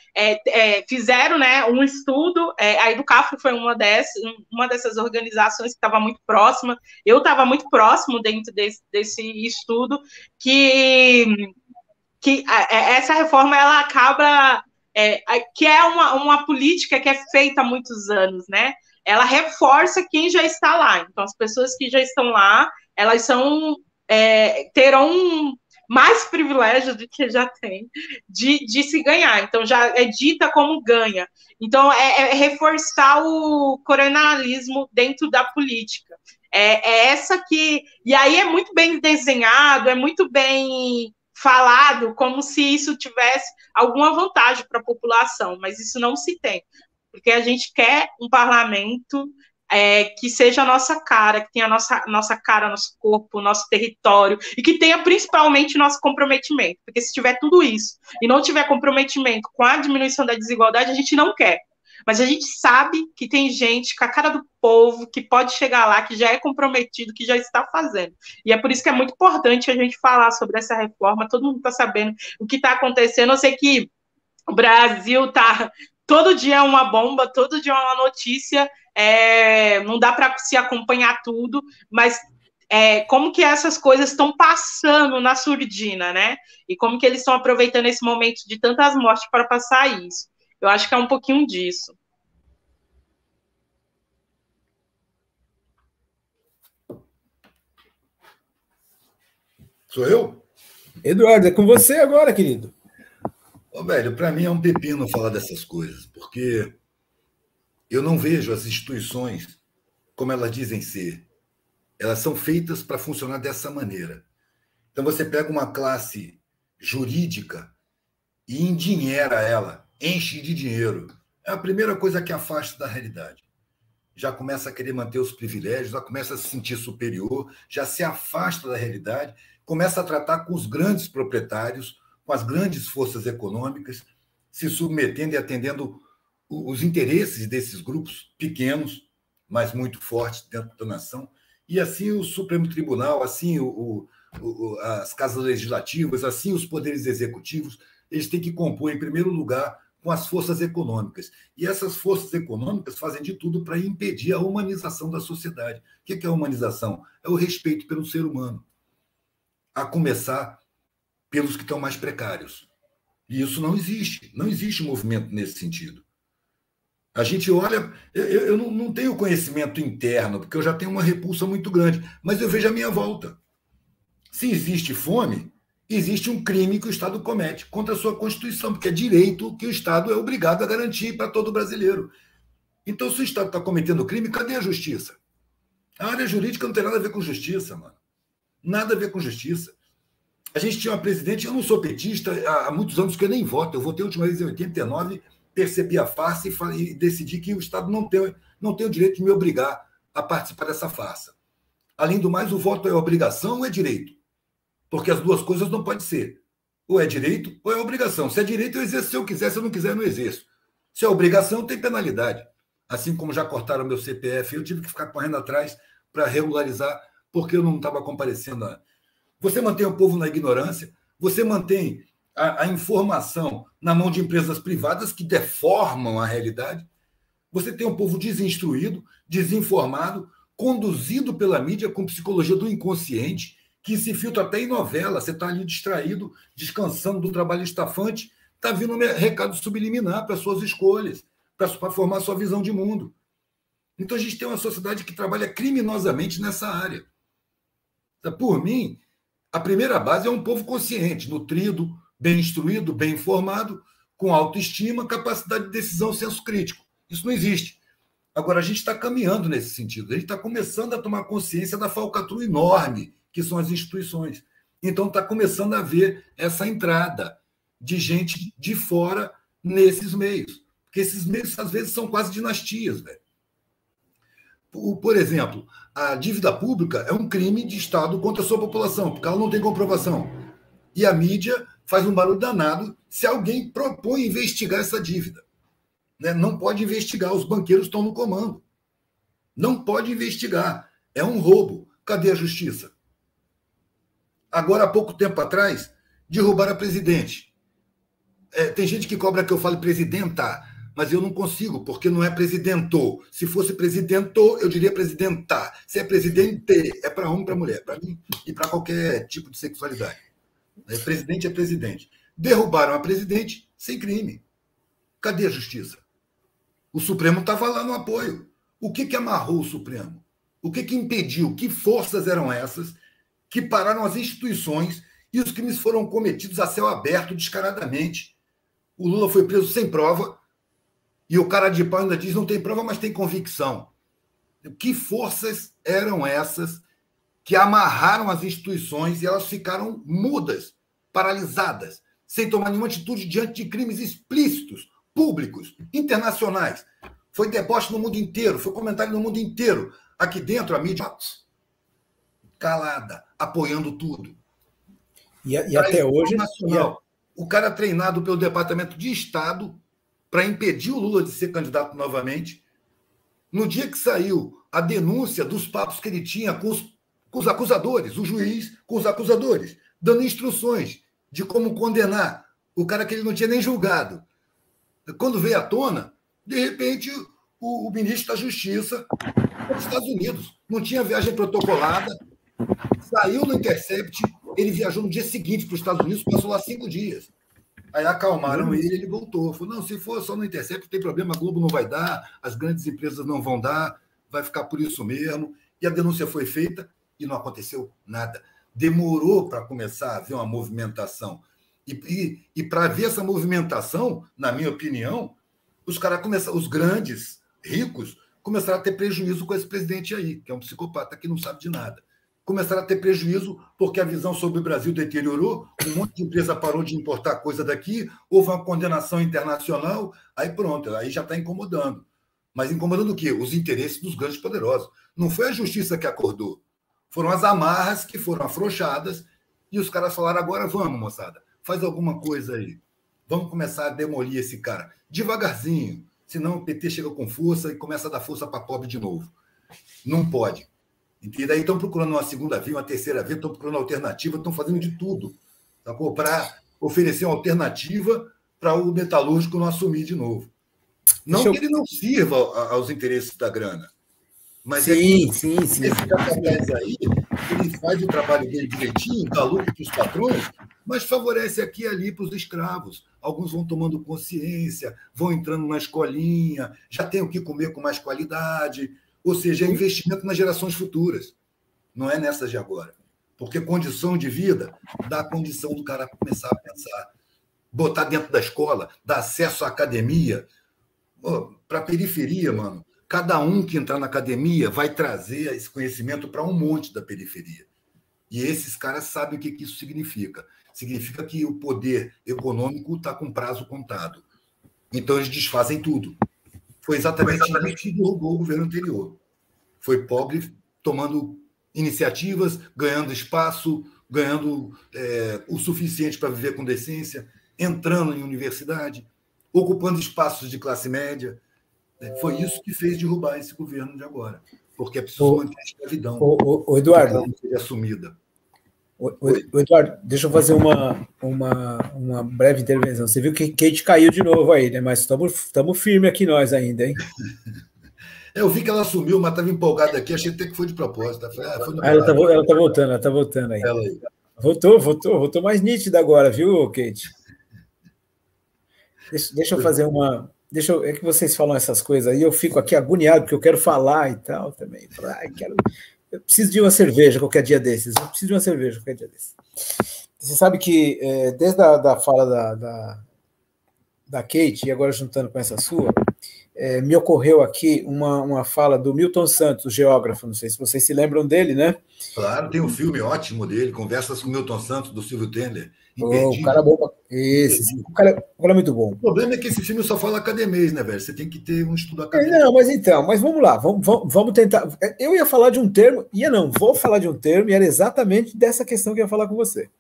fizeram, né, um estudo, a Educafro foi uma dessas organizações que estava muito próxima, eu estava muito próximo dentro desse estudo, que essa reforma, ela acaba, que é uma política que é feita há muitos anos, né? Ela reforça quem já está lá. Então, as pessoas que já estão lá, elas terão mais privilégios do que já tem de se ganhar. Então, já é dita como ganha. Então, reforçar o coronelismo dentro da política. Essa que... E aí é muito bem desenhado, é muito bem falado, como se isso tivesse alguma vantagem para a população, mas isso não se tem. Porque a gente quer um parlamento que seja a nossa cara, que tenha a nossa cara, nosso corpo, nosso território, e que tenha principalmente nosso comprometimento, porque se tiver tudo isso e não tiver comprometimento com a diminuição da desigualdade, a gente não quer. Mas a gente sabe que tem gente com a cara do povo que pode chegar lá, que já é comprometido, que já está fazendo. E é por isso que é muito importante a gente falar sobre essa reforma, todo mundo está sabendo o que está acontecendo. Eu sei que o Brasil está... Todo dia é uma bomba, todo dia é uma notícia, não dá para se acompanhar tudo, mas como que essas coisas estão passando na surdina, né? E como que eles estão aproveitando esse momento de tantas mortes para passar isso. Eu acho que é um pouquinho disso. Sou eu? Eduardo, é com você agora, querido. Ô, velho, para mim é um pepino falar dessas coisas, porque eu não vejo as instituições como elas dizem ser. Elas são feitas para funcionar dessa maneira. Então você pega uma classe jurídica e endinheira ela, enche de dinheiro. É a primeira coisa que afasta da realidade. Já começa a querer manter os privilégios, já começa a se sentir superior, já se afasta da realidade, começa a tratar com os grandes proprietários, com as grandes forças econômicas, se submetendo e atendendo os interesses desses grupos pequenos, mas muito fortes dentro da nação. E assim o Supremo Tribunal, assim as casas legislativas, assim os poderes executivos, eles têm que compor, em primeiro lugar, com as forças econômicas. E essas forças econômicas fazem de tudo para impedir a humanização da sociedade. O que é a humanização? É o respeito pelo ser humano, a começar pelos que estão mais precários. E isso não existe. Não existe movimento nesse sentido. A gente olha... Eu não tenho conhecimento interno, porque eu já tenho uma repulsa muito grande, mas eu vejo a minha volta. Se existe fome, existe um crime que o Estado comete contra a sua Constituição, porque é direito que o Estado é obrigado a garantir para todo brasileiro. Então, se o Estado está cometendo crime, cadê a justiça? A área jurídica não tem nada a ver com justiça, mano. Nada a ver com justiça. A gente tinha uma presidente, eu não sou petista, há muitos anos que eu nem voto. Eu votei a última vez em 89, percebi a farsa e decidi que o Estado não tem o direito de me obrigar a participar dessa farsa. Além do mais, o voto é obrigação ou é direito? Porque as duas coisas não podem ser. Ou é direito ou é obrigação. Se é direito, eu exerço se eu quiser. Se eu não quiser, eu não exerço. Se é obrigação, tem penalidade. Assim como já cortaram meu CPF, eu tive que ficar correndo atrás para regularizar, porque eu não estava comparecendo. Você mantém o povo na ignorância, você mantém a informação na mão de empresas privadas que deformam a realidade. Você tem um povo desinstruído, desinformado, conduzido pela mídia com psicologia do inconsciente, que se filtra até em novela. Você está ali distraído, descansando do trabalho estafante, está vindo um recado subliminar para suas escolhas, para formar sua visão de mundo. Então a gente tem uma sociedade que trabalha criminosamente nessa área. Por mim, a primeira base é um povo consciente, nutrido, bem instruído, bem informado, com autoestima, capacidade de decisão, senso crítico. Isso não existe. Agora, a gente está caminhando nesse sentido. A gente está começando a tomar consciência da falcatrua enorme que são as instituições. Então, está começando a haver essa entrada de gente de fora nesses meios. Porque esses meios, às vezes, são quase dinastias, velho. Por exemplo, a dívida pública é um crime de Estado contra a sua população, porque ela não tem comprovação. E a mídia faz um barulho danado se alguém propõe investigar essa dívida. Não pode investigar, os banqueiros estão no comando. Não pode investigar. É um roubo. Cadê a justiça? Agora, há pouco tempo atrás, derrubaram a presidente. Tem gente que cobra que eu fale presidenta, mas eu não consigo, porque não é presidento. Se fosse presidento, eu diria presidenta. Se é presidente, é para homem e para mulher, para mim e para qualquer tipo de sexualidade. Presidente é presidente. Derrubaram a presidente sem crime. Cadê a justiça? O Supremo estava lá no apoio. O que amarrou o Supremo? O que impediu? Que forças eram essas que pararam as instituições e os crimes foram cometidos a céu aberto, descaradamente? O Lula foi preso sem prova e o cara de pau ainda diz não tem prova, mas tem convicção. Que forças eram essas que amarraram as instituições e elas ficaram mudas, paralisadas, sem tomar nenhuma atitude diante de crimes explícitos, públicos, internacionais? Foi deboche no mundo inteiro, foi comentário no mundo inteiro. Aqui dentro, a mídia calada, apoiando tudo. E até hoje... O cara treinado pelo Departamento de Estado para impedir o Lula de ser candidato novamente. No dia que saiu a denúncia dos papos que ele tinha com os acusadores, o juiz com os acusadores, dando instruções de como condenar o cara que ele não tinha nem julgado. Quando veio à tona, de repente, o ministro da Justiça dos Estados Unidos não tinha viagem protocolada, saiu no Intercept, ele viajou no dia seguinte para os Estados Unidos, passou lá 5 dias. Aí acalmaram ele voltou. Falou, não, se for só no Intercept, não tem problema, a Globo não vai dar, as grandes empresas não vão dar, vai ficar por isso mesmo. E a denúncia foi feita e não aconteceu nada. demorou para começar a haver uma movimentação. E para ver essa movimentação, na minha opinião, os grandes, ricos, começaram a ter prejuízo com esse presidente aí, que é um psicopata que não sabe de nada. Começaram a ter prejuízo porque a visão sobre o Brasil deteriorou, um monte de empresa parou de importar coisa daqui, houve uma condenação internacional, aí pronto, aí já está incomodando. Mas incomodando o quê? Os interesses dos grandes poderosos. Não foi a justiça que acordou, foram as amarras que foram afrouxadas e os caras falaram, agora vamos, moçada, faz alguma coisa aí. Vamos começar a demolir esse cara, devagarzinho, senão o PT chega com força e começa a dar força para pobre de novo. Não pode. E daí estão procurando uma segunda via, uma terceira via, estão procurando alternativa, estão fazendo de tudo para oferecer uma alternativa para o metalúrgico não assumir de novo. Não que ele não sirva aos interesses da grana, mas sim. Esse capataz aí, ele faz o trabalho dele direitinho, dá lucro para os patrões, mas favorece aqui e ali para os escravos. Alguns vão tomando consciência, vão entrando na escolinha, já tem o que comer com mais qualidade. Ou seja, é investimento nas gerações futuras. Não é nessas de agora. Porque condição de vida dá a condição do cara começar a pensar. Botar dentro da escola, dar acesso à academia. Para a periferia, mano. Cada um que entrar na academia vai trazer esse conhecimento para um monte da periferia. E esses caras sabem o que isso significa. Significa que o poder econômico está com prazo contado. Então, eles desfazem tudo. Foi exatamente isso que derrubou o governo anterior. Foi pobre tomando iniciativas, ganhando espaço, ganhando o suficiente para viver com decência, entrando em universidade, ocupando espaços de classe média. Foi isso que fez derrubar esse governo de agora. Porque é preciso manter a escravidão. O Eduardo, não seja assumida. Eduardo, deixa eu fazer uma breve intervenção. Você viu que Kate caiu de novo aí, né? Mas estamos firmes aqui nós ainda, hein? Eu vi que ela sumiu, mas estava empolgada aqui, achei até que foi de propósito. Ela está voltando aí. Ela aí. Voltou mais nítida agora, viu, Kate? Deixa eu fazer uma... É que vocês falam essas coisas aí, eu fico aqui agoniado, porque eu quero falar e tal também. Eu preciso de uma cerveja qualquer dia desses. Você sabe que, desde a fala da Kate, e agora juntando com essa sua, me ocorreu aqui uma fala do Milton Santos, geógrafo, não sei se vocês se lembram dele, né? Claro, tem um filme ótimo dele, Conversas com Milton Santos, do Silvio Tendler. O cara é bom. O cara é muito bom. O problema é que esse filme só fala academês, né, velho? Você tem que ter um estudo acadêmico. Não, mas vamos lá, vamos tentar. Eu ia falar de um termo, vou falar de um termo, e era exatamente dessa questão que eu ia falar com você.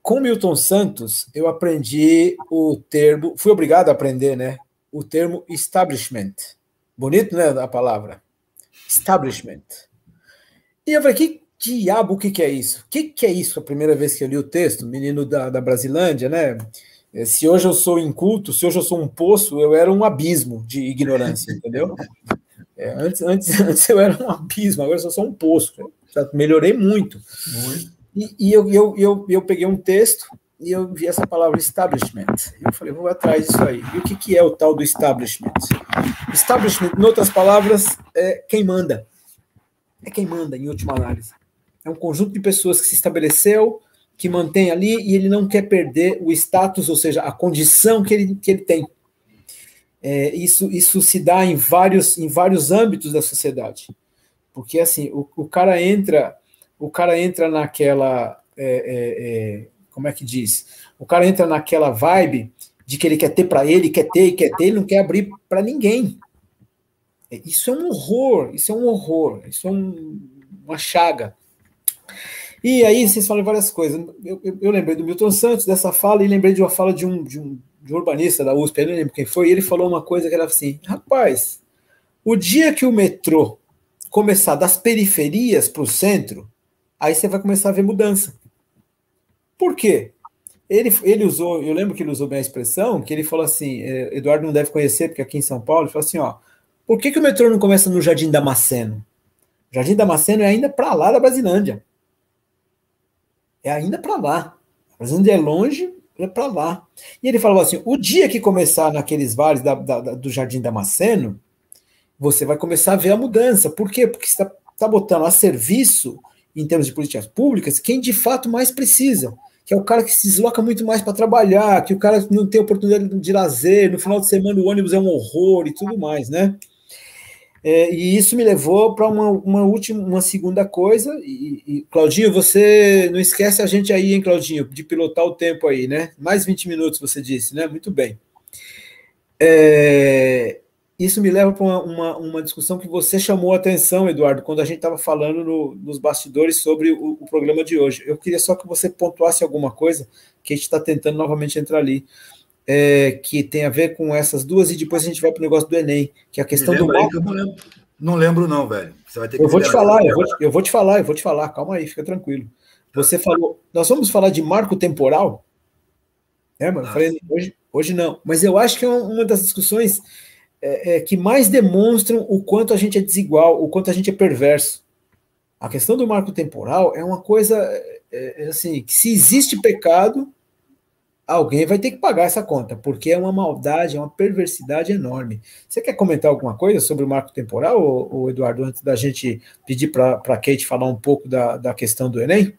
Com Milton Santos, eu aprendi o termo, fui obrigado a aprender, né? O termo establishment. Bonito, né, a palavra? Establishment. E eu falei, que diabo, o que é isso? O que é isso? A primeira vez que eu li o texto, menino da Brasilândia, né? Se hoje eu sou inculto, se hoje eu sou um poço, eu era um abismo de ignorância, entendeu? Antes eu era um abismo, agora eu sou só um poço. Já melhorei muito. E eu peguei um texto e eu vi essa palavra establishment. Eu falei, vou atrás disso aí. E o que é o tal do establishment? Establishment, em outras palavras, é quem manda. É quem manda, em última análise. É um conjunto de pessoas que se estabeleceu, que mantém ali, e ele não quer perder o status, ou seja, a condição que ele tem. Isso se dá em vários âmbitos da sociedade. Porque, assim, o cara entra naquela... como é que diz? O cara entra naquela vibe de que ele quer ter para ele, quer ter, ele não quer abrir para ninguém. Isso é um horror, isso é uma chaga. E aí vocês falam várias coisas. Eu lembrei do Milton Santos, dessa fala, e lembrei de uma fala de um urbanista da USP, eu não lembro quem foi, e ele falou uma coisa que era assim, rapaz, o dia que o metrô começar das periferias para o centro, aí você vai começar a ver mudança. Por quê? Ele usou, eu lembro que ele usou bem a expressão, que ele falou assim, Eduardo não deve conhecer, porque aqui em São Paulo, ele falou assim, por que o metrô não começa no Jardim Damasceno? O Jardim Damasceno é ainda para lá da Brasilândia. É ainda para lá. A Brasilândia é longe, é para lá. E ele falou assim, o dia que começar naqueles vales do Jardim Damasceno, você vai começar a ver a mudança. Por quê? Porque você está botando a serviço em termos de políticas públicas, quem de fato mais precisa, que é o cara que se desloca muito mais para trabalhar, que o cara não tem oportunidade de lazer, no final de semana o ônibus é um horror e tudo mais, né? E isso me levou para uma segunda coisa, e Claudinho, você não esquece a gente aí, hein, Claudinho, de pilotar o tempo aí, né? Mais 20 minutos, você disse, né? Muito bem. Isso me leva para uma discussão que você chamou a atenção, Eduardo, quando a gente estava falando nos bastidores sobre o programa de hoje. Eu queria só que você pontuasse alguma coisa, que a gente está tentando novamente entrar ali, que tem a ver com essas duas, e depois a gente vai para o negócio do Enem, que é a questão do marco. Não lembro, não, velho. Você vai ter que eu vou te falar, calma aí, fica tranquilo. Você falou, nós vamos falar de marco temporal? Mano, eu falei, hoje não, mas eu acho que é uma das discussões que mais demonstram o quanto a gente é desigual, o quanto a gente é perverso. A questão do marco temporal é uma coisa assim, que se existe pecado, alguém vai ter que pagar essa conta, porque é uma maldade, é uma perversidade enorme. Você quer comentar alguma coisa sobre o marco temporal, ou Eduardo, antes da gente pedir para a Kate falar um pouco da questão do Enem?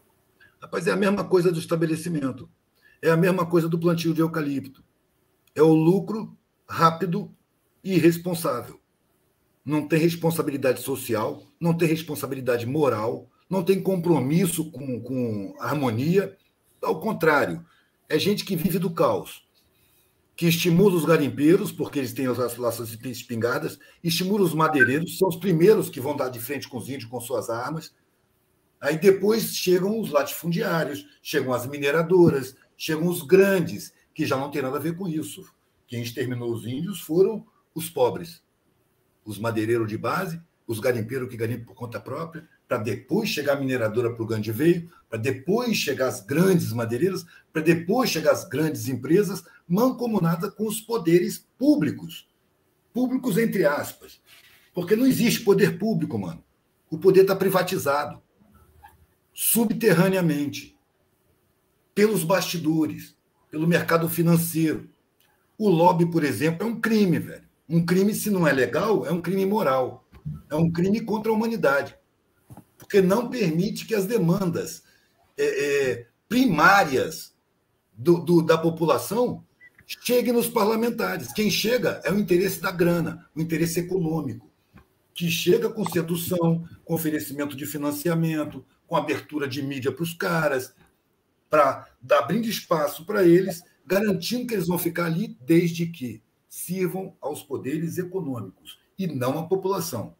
Rapaz, é a mesma coisa do estabelecimento. É a mesma coisa do plantio de eucalipto. É o lucro rápido e irresponsável. Não tem responsabilidade social, não tem responsabilidade moral, não tem compromisso com harmonia. Ao contrário, é gente que vive do caos, que estimula os garimpeiros, porque eles têm as laças de espingardas, estimula os madeireiros, são os primeiros que vão dar de frente com os índios com suas armas. Aí depois chegam os latifundiários, chegam as mineradoras, chegam os grandes, que já não tem nada a ver com isso. Quem exterminou os índios foram os pobres, os madeireiros de base, os garimpeiros que garimpam por conta própria, para depois chegar a mineradora para o grande veio, para depois chegar as grandes madeireiras, para depois chegar as grandes empresas, mancomunada com os poderes públicos. Públicos entre aspas. Porque não existe poder público, mano. O poder está privatizado. Subterraneamente. Pelos bastidores. Pelo mercado financeiro. O lobby, por exemplo, é um crime, velho. Um crime, se não é legal, é um crime moral. É um crime contra a humanidade. Porque não permite que as demandas primárias da população cheguem nos parlamentares. Quem chega é o interesse da grana, o interesse econômico, que chega com sedução, com oferecimento de financiamento, com abertura de mídia para os caras, para dar abrindo espaço para eles, garantindo que eles vão ficar ali desde que sirvam aos poderes econômicos e não à população.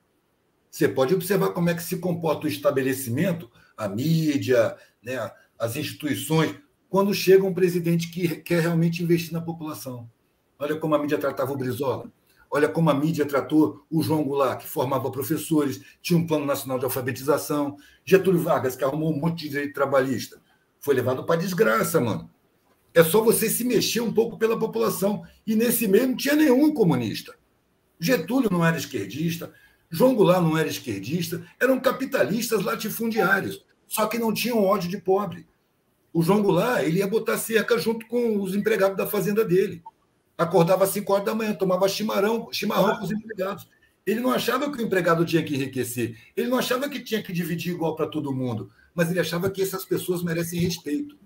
Você pode observar como é que se comporta o estabelecimento, a mídia, né, as instituições, quando chega um presidente que quer realmente investir na população. Olha como a mídia tratava o Brizola. Olha como a mídia tratou o João Goulart, que formava professores, tinha um plano nacional de alfabetização. Getúlio Vargas, que arrumou um monte de direito trabalhista. Foi levado para a desgraça, mano. É só você se mexer um pouco pela população. E nesse meio não tinha nenhum comunista. Getúlio não era esquerdista, João Goulart não era esquerdista, eram capitalistas latifundiários, só que não tinham ódio de pobre. O João Goulart ele ia botar cerca junto com os empregados da fazenda dele. Acordava às 5 horas da manhã, tomava chimarrão com os empregados. Ele não achava que o empregado tinha que enriquecer, ele não achava que tinha que dividir igual para todo mundo, mas ele achava que essas pessoas merecem respeito.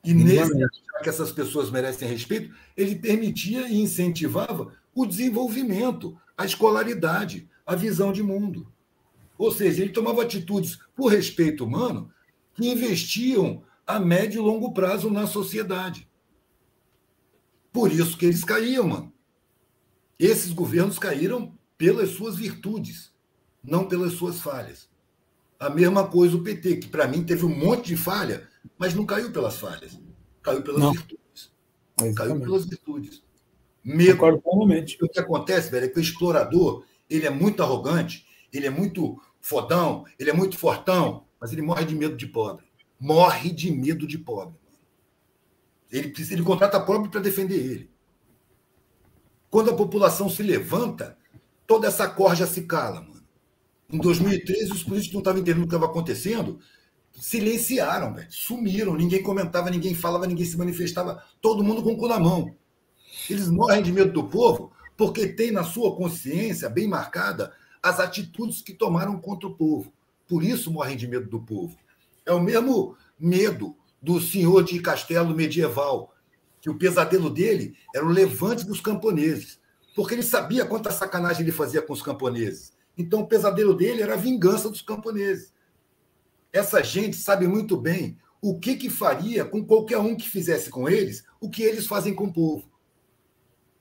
E nesse achar que essas pessoas merecem respeito, ele permitia e incentivava o desenvolvimento, a escolaridade, a visão de mundo. Ou seja, ele tomava atitudes por respeito humano que investiam a médio e longo prazo na sociedade. Por isso que eles caíam, mano. Esses governos caíram pelas suas virtudes, não pelas suas falhas. A mesma coisa o PT, que para mim teve um monte de falha, mas não caiu pelas falhas. Caiu pelas virtudes. Caiu pelas virtudes. Medo. Concordo plenamente. O que acontece, velho, é que o explorador ele é muito arrogante, ele é muito fodão, ele é muito fortão, mas ele morre de medo de pobre. Morre de medo de pobre. Ele contrata pobre para defender ele. Quando a população se levanta, toda essa corja se cala, mano. Em 2013, os políticos não estavam entendendo o que estava acontecendo, silenciaram, velho. Sumiram, ninguém comentava, ninguém falava, ninguém se manifestava, todo mundo com o cu na mão. Eles morrem de medo do povo porque tem na sua consciência, bem marcada, as atitudes que tomaram contra o povo. Por isso morrem de medo do povo. É o mesmo medo do senhor de castelo medieval, que o pesadelo dele era o levante dos camponeses, porque ele sabia quanta sacanagem ele fazia com os camponeses. Então, o pesadelo dele era a vingança dos camponeses. Essa gente sabe muito bem o que faria com qualquer um que fizesse com eles o que eles fazem com o povo.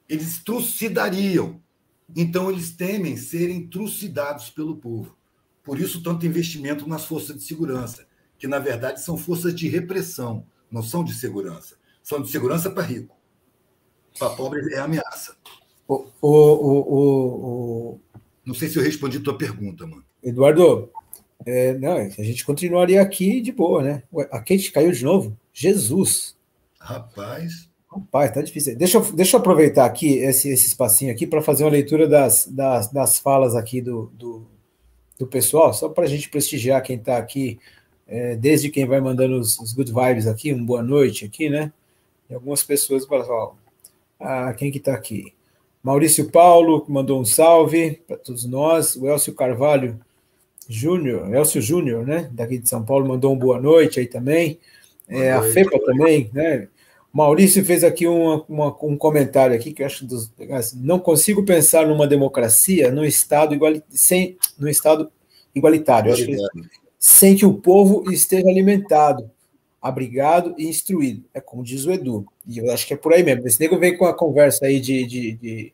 Eles trucidariam. Então, eles temem serem trucidados pelo povo. Por isso, tanto investimento nas forças de segurança, que, na verdade, são forças de repressão, não são de segurança. São de segurança para rico. Para pobre é ameaça. Não sei se eu respondi a tua pergunta, mano. Eduardo, não, a gente continuaria aqui de boa, né? A Kate caiu de novo? Jesus! Rapaz, tá difícil. Deixa eu aproveitar aqui esse espacinho aqui para fazer uma leitura das falas aqui do pessoal, só para a gente prestigiar quem está aqui, desde quem vai mandando os good vibes aqui, boa noite aqui, né? E algumas pessoas falam, quem que está aqui? Maurício Paulo mandou um salve para todos nós, o Elcio Carvalho Júnior, Elcio Júnior, né? Daqui de São Paulo, mandou boa noite aí também, a FEPA também, né? Maurício fez aqui um comentário aqui que eu acho não consigo pensar numa democracia no estado igualitário, acho que sem que o povo esteja alimentado, abrigado e instruído. É como diz o Edu. E eu acho que é por aí mesmo. Esse nego vem com a conversa aí de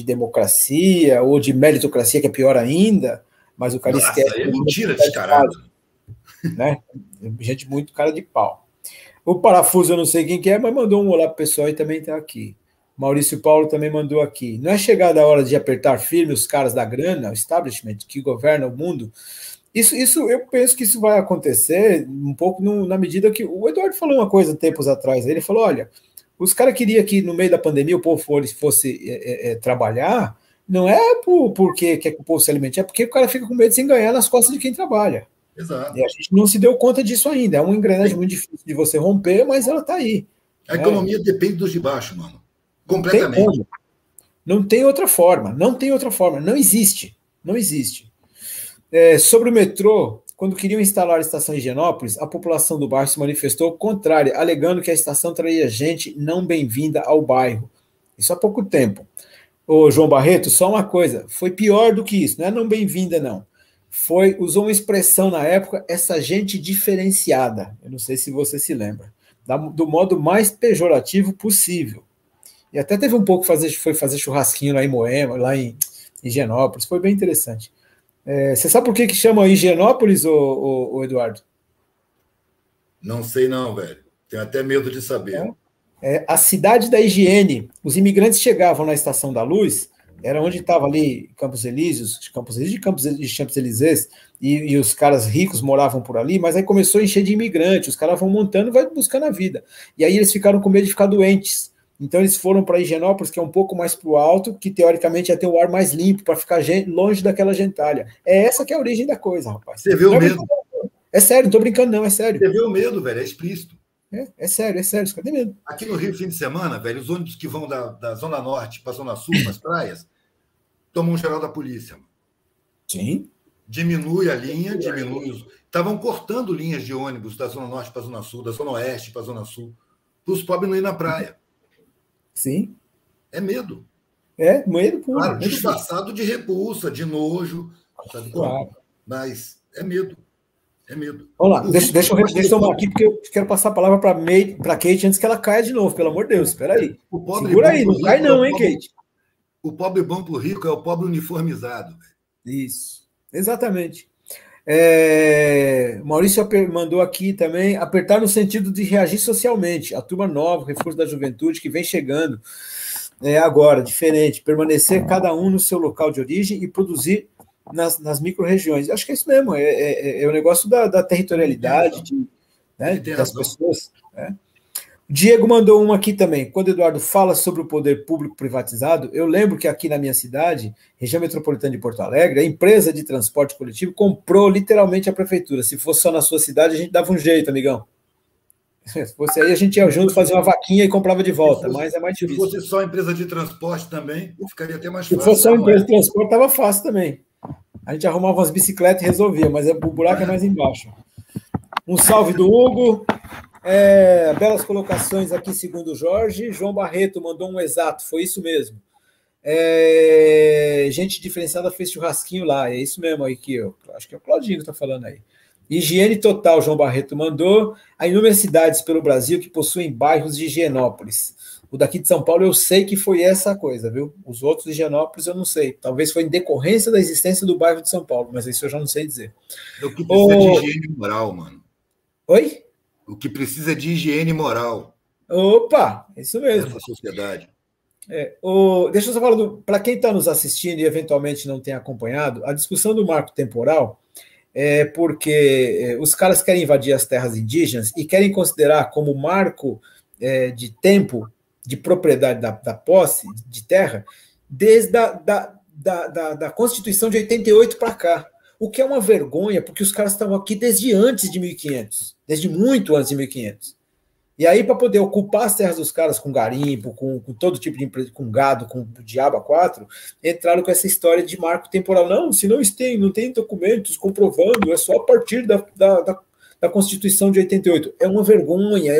democracia ou de meritocracia, que é pior ainda, mas o cara esquece. É mentira descarada. Né? Gente muito cara de pau. O Parafuso, eu não sei quem que é, mas mandou um olá pro pessoal e também está aqui. Maurício Paulo também mandou aqui. Não é chegada a hora de apertar firme os caras da grana, o establishment que governa o mundo? Isso, eu penso que isso vai acontecer um pouco na medida que... O Eduardo falou uma coisa tempos atrás. Ele falou, olha, os caras queriam que no meio da pandemia o povo fosse trabalhar, não é porque quer que o povo se alimente, é porque o cara fica com medo de se enganhar nas costas de quem trabalha. Exato. E a gente não se deu conta disso ainda. É uma engrenagem muito difícil de você romper, mas ela está aí. A economia depende dos de baixo, mano. Completamente. Não tem outra forma. Não existe. Sobre o metrô, quando queriam instalar a estação em Higienópolis, a população do bairro se manifestou contrária, alegando que a estação traria gente não bem-vinda ao bairro. Isso há pouco tempo. Ô, João Barreto, só uma coisa, foi pior do que isso, não é não bem-vinda, não. Usou uma expressão na época, essa gente diferenciada. Eu não sei se você se lembra. Do modo mais pejorativo possível. E até teve um pouco foi fazer churrasquinho lá em Moema, lá em Higienópolis, foi bem interessante. Você sabe por que chamam Higienópolis, ô Eduardo? Não sei não, velho. Tenho até medo de saber. A cidade da higiene. Os imigrantes chegavam na Estação da Luz, era onde estava ali Campos Elíseos de Champs-Élysées, e os caras ricos moravam por ali, mas aí começou a encher de imigrante, os caras vão montando e vai buscando a vida. E aí eles ficaram com medo de ficar doentes. Então eles foram para Higienópolis, que é um pouco mais para o alto, que teoricamente ia ter o ar mais limpo, para ficar longe daquela gentalha. É essa que é a origem da coisa, rapaz. Você vê o medo. É sério, não estou brincando não, é sério. Você vê o medo, velho, é explícito. É sério, você tem medo. Aqui no Rio, fim de semana, velho, os ônibus que vão da Zona Norte para a Zona Sul, para as praias, tomam um geral da polícia. Sim. Diminui a linha, Estavam cortando linhas de ônibus da Zona Norte para a Zona Sul, da Zona Oeste para a Zona Sul, para os pobres não ir na praia. Sim. É medo. Medo puro. Claro, disfarçado de repulsa, de nojo, sabe como? Claro. Mas é medo. Vamos lá, deixa eu tomar aqui, porque eu quero passar a palavra para Kate antes que ela caia de novo, pelo amor de Deus, espera aí. Segura aí, não cai não, hein, Kate? O pobre bom para o rico é o pobre uniformizado. Isso, exatamente. Maurício mandou aqui também, apertar no sentido de reagir socialmente, a turma nova, o reforço da juventude que vem chegando agora, diferente, permanecer cada um no seu local de origem e produzir nas micro-regiões. Acho que é isso mesmo, é o negócio da territorialidade, das pessoas. Diego mandou uma aqui também. Quando o Eduardo fala sobre o poder público privatizado, eu lembro que aqui na minha cidade, região metropolitana de Porto Alegre, a empresa de transporte coletivo comprou literalmente a prefeitura. Se fosse só na sua cidade, a gente dava um jeito, amigão. Se fosse aí, a gente ia junto fazer uma vaquinha e comprava de volta, mas é mais difícil. Se fosse só empresa de transporte também, ficaria até mais fácil. Se fosse só empresa de transporte, estava fácil também. A gente arrumava umas bicicletas e resolvia, mas o buraco é mais embaixo. Um salve do Hugo. Belas colocações aqui, segundo o Jorge. João Barreto mandou um exato, foi isso mesmo. Gente diferenciada fez churrasquinho lá, é isso mesmo aí que eu acho que é o Claudinho que está falando aí. Higiene total, João Barreto mandou. Há inúmeras cidades pelo Brasil que possuem bairros de higienópolis. O daqui de São Paulo eu sei que foi essa coisa, viu? Os outros de Higienópolis eu não sei. Talvez foi em decorrência da existência do bairro de São Paulo, mas isso eu já não sei dizer. O que precisa de higiene moral, mano. Oi? O que precisa de higiene moral. Opa, isso mesmo. Essa sociedade. Deixa eu só falar, para quem está nos assistindo e eventualmente não tem acompanhado, a discussão do marco temporal é porque os caras querem invadir as terras indígenas e querem considerar como marco de tempo de propriedade da posse de terra desde da Constituição de 88 para cá. O que é uma vergonha, porque os caras estavam aqui desde antes de 1500, desde muito antes de 1500. E aí, para poder ocupar as terras dos caras com garimpo, com todo tipo de empresa, com gado, com diabo a quatro, entraram com essa história de marco temporal. Não, se não tem documentos comprovando, é só a partir da Constituição de 88. É uma vergonha,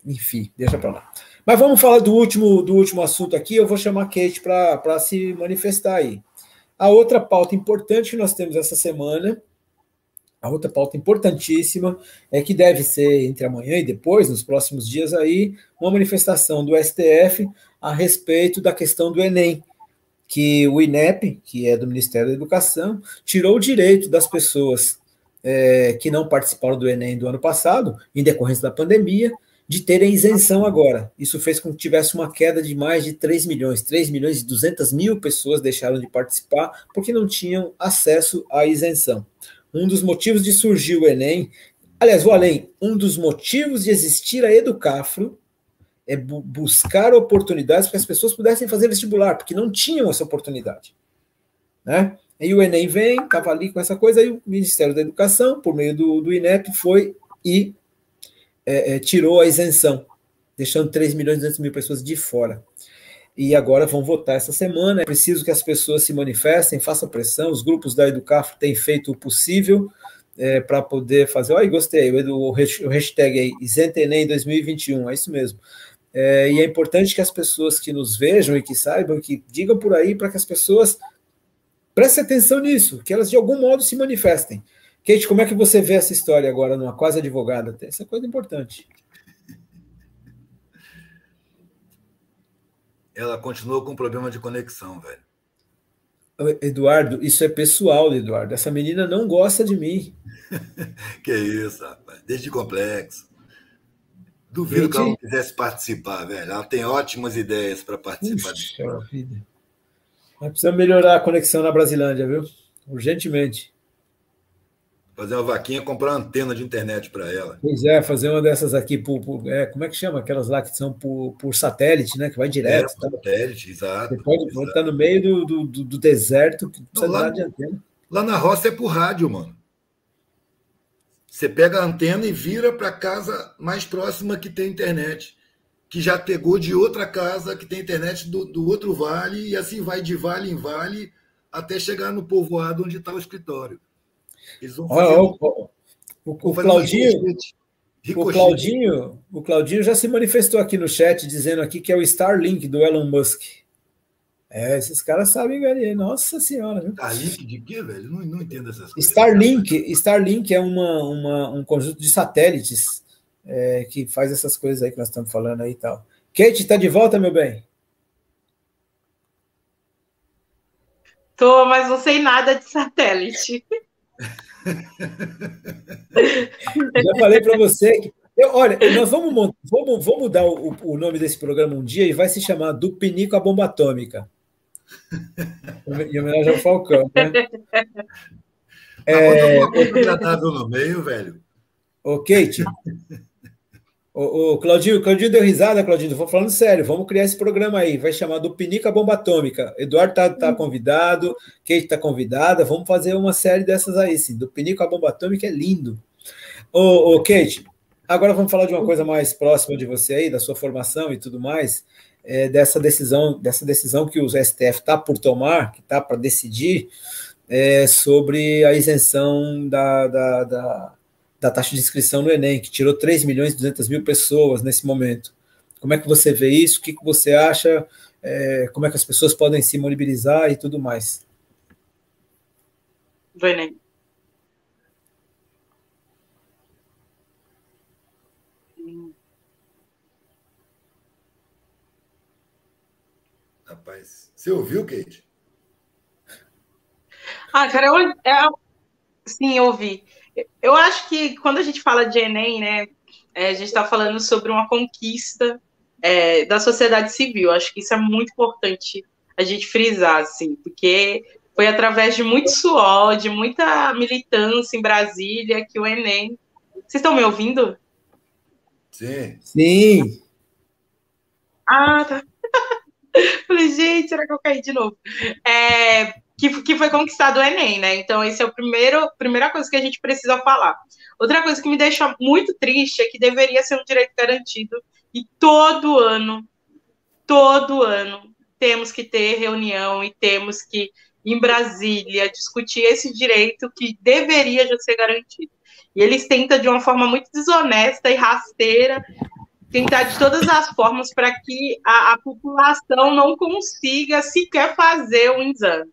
enfim, deixa para lá. Mas vamos falar do último assunto aqui, eu vou chamar a Kate para se manifestar aí. A outra pauta importante que nós temos essa semana, a outra pauta importantíssima, é que deve ser entre amanhã e depois, nos próximos dias aí, uma manifestação do STF a respeito da questão do Enem, que o INEP, que é do Ministério da Educação, tirou o direito das pessoas que não participaram do Enem do ano passado, em decorrência da pandemia, de terem isenção agora. Isso fez com que tivesse uma queda de mais de 3 milhões e 200 mil pessoas deixaram de participar porque não tinham acesso à isenção. Um dos motivos de surgir o Enem, aliás, vou além, um dos motivos de existir a Educafro é buscar oportunidades para que as pessoas pudessem fazer vestibular, porque não tinham essa oportunidade. Né? E o Enem vem, estava ali com essa coisa, aí o Ministério da Educação, por meio do INEP, foi e tirou a isenção, deixando 3 milhões e 200 mil pessoas de fora. E agora vão votar essa semana. É preciso que as pessoas se manifestem, façam pressão. Os grupos da Educafro têm feito o possível para poder fazer. Olha, gostei, o hashtag aí, IsentoEnem 2021, é isso mesmo. E é importante que as pessoas que nos vejam e que saibam, que digam por aí para que as pessoas prestem atenção nisso, que elas de algum modo se manifestem. Kate, como é que você vê essa história agora, numa quase advogada? Essa é coisa importante. Ela continua com problema de conexão, velho. Eduardo, isso é pessoal, Eduardo. Essa menina não gosta de mim. Que isso, rapaz. Desde complexo. Duvido que ela não quisesse participar, velho. Ela tem ótimas ideias para participar disso. Mas precisa melhorar a conexão na Brasilândia, viu? Urgentemente. Fazer uma vaquinha, comprar uma antena de internet para ela. Pois fazer uma dessas aqui como é que chama? Aquelas lá que são por satélite, né? Que vai direto. Por satélite, exato. Você pode estar no meio do deserto, que precisa de antena. Lá na roça é por rádio, mano. Você pega a antena e vira para a casa mais próxima que tem internet, que já pegou de outra casa que tem internet do outro vale, e assim vai de vale em vale até chegar no povoado onde está o escritório. Eles vão fazer o Claudinho já se manifestou aqui no chat, dizendo aqui que é o Starlink do Elon Musk. Esses caras sabem, velho. Nossa senhora. Viu? Starlink de quê, velho? Não entendo essas coisas. Starlink é um conjunto de satélites que faz essas coisas aí que nós estamos falando aí e tal. Kate, tá de volta, meu bem? Tô, mas não sei nada de satélite. Já falei para você que... Olha, nós vamos mudar o nome desse programa um dia e vai se chamar Do Pinico à Bomba Atômica. Em homenagem ao Falcão, né? Agradável no meio, velho. Ô, Kate. O Claudinho deu risada, Claudinho. Vou falando sério, vamos criar esse programa aí. Vai chamar Do Pinico à Bomba Atômica. Eduardo tá convidado, Kate tá convidada. Vamos fazer uma série dessas aí, sim. Do Pinico à Bomba Atômica é lindo. Kate, agora vamos falar de uma coisa mais próxima de você aí, da sua formação e tudo mais. dessa decisão que o STF está por tomar, que está para decidir, sobre a isenção da taxa de inscrição no Enem, que tirou 3.200.000 pessoas nesse momento. Como é que você vê isso? O que você acha? Como é que as pessoas podem se mobilizar e tudo mais? Do Enem. Rapaz, você ouviu, Kate? Cara, sim, eu ouvi. Eu acho que quando a gente fala de Enem, né, a gente está falando sobre uma conquista da sociedade civil. Acho que isso é muito importante a gente frisar, assim, porque foi através de muito suor, de muita militância em Brasília que o Enem... Vocês estão me ouvindo? Sim. Sim. Tá. Falei, gente, será que eu caí de novo? Que foi conquistado o Enem, né? Então, esse é a primeira coisa que a gente precisa falar. Outra coisa que me deixa muito triste é que deveria ser um direito garantido e todo ano, temos que ter reunião e temos que, em Brasília, discutir esse direito que deveria já ser garantido. E eles tentam, de uma forma muito desonesta e rasteira, tentar de todas as formas para que a população não consiga sequer fazer um exame.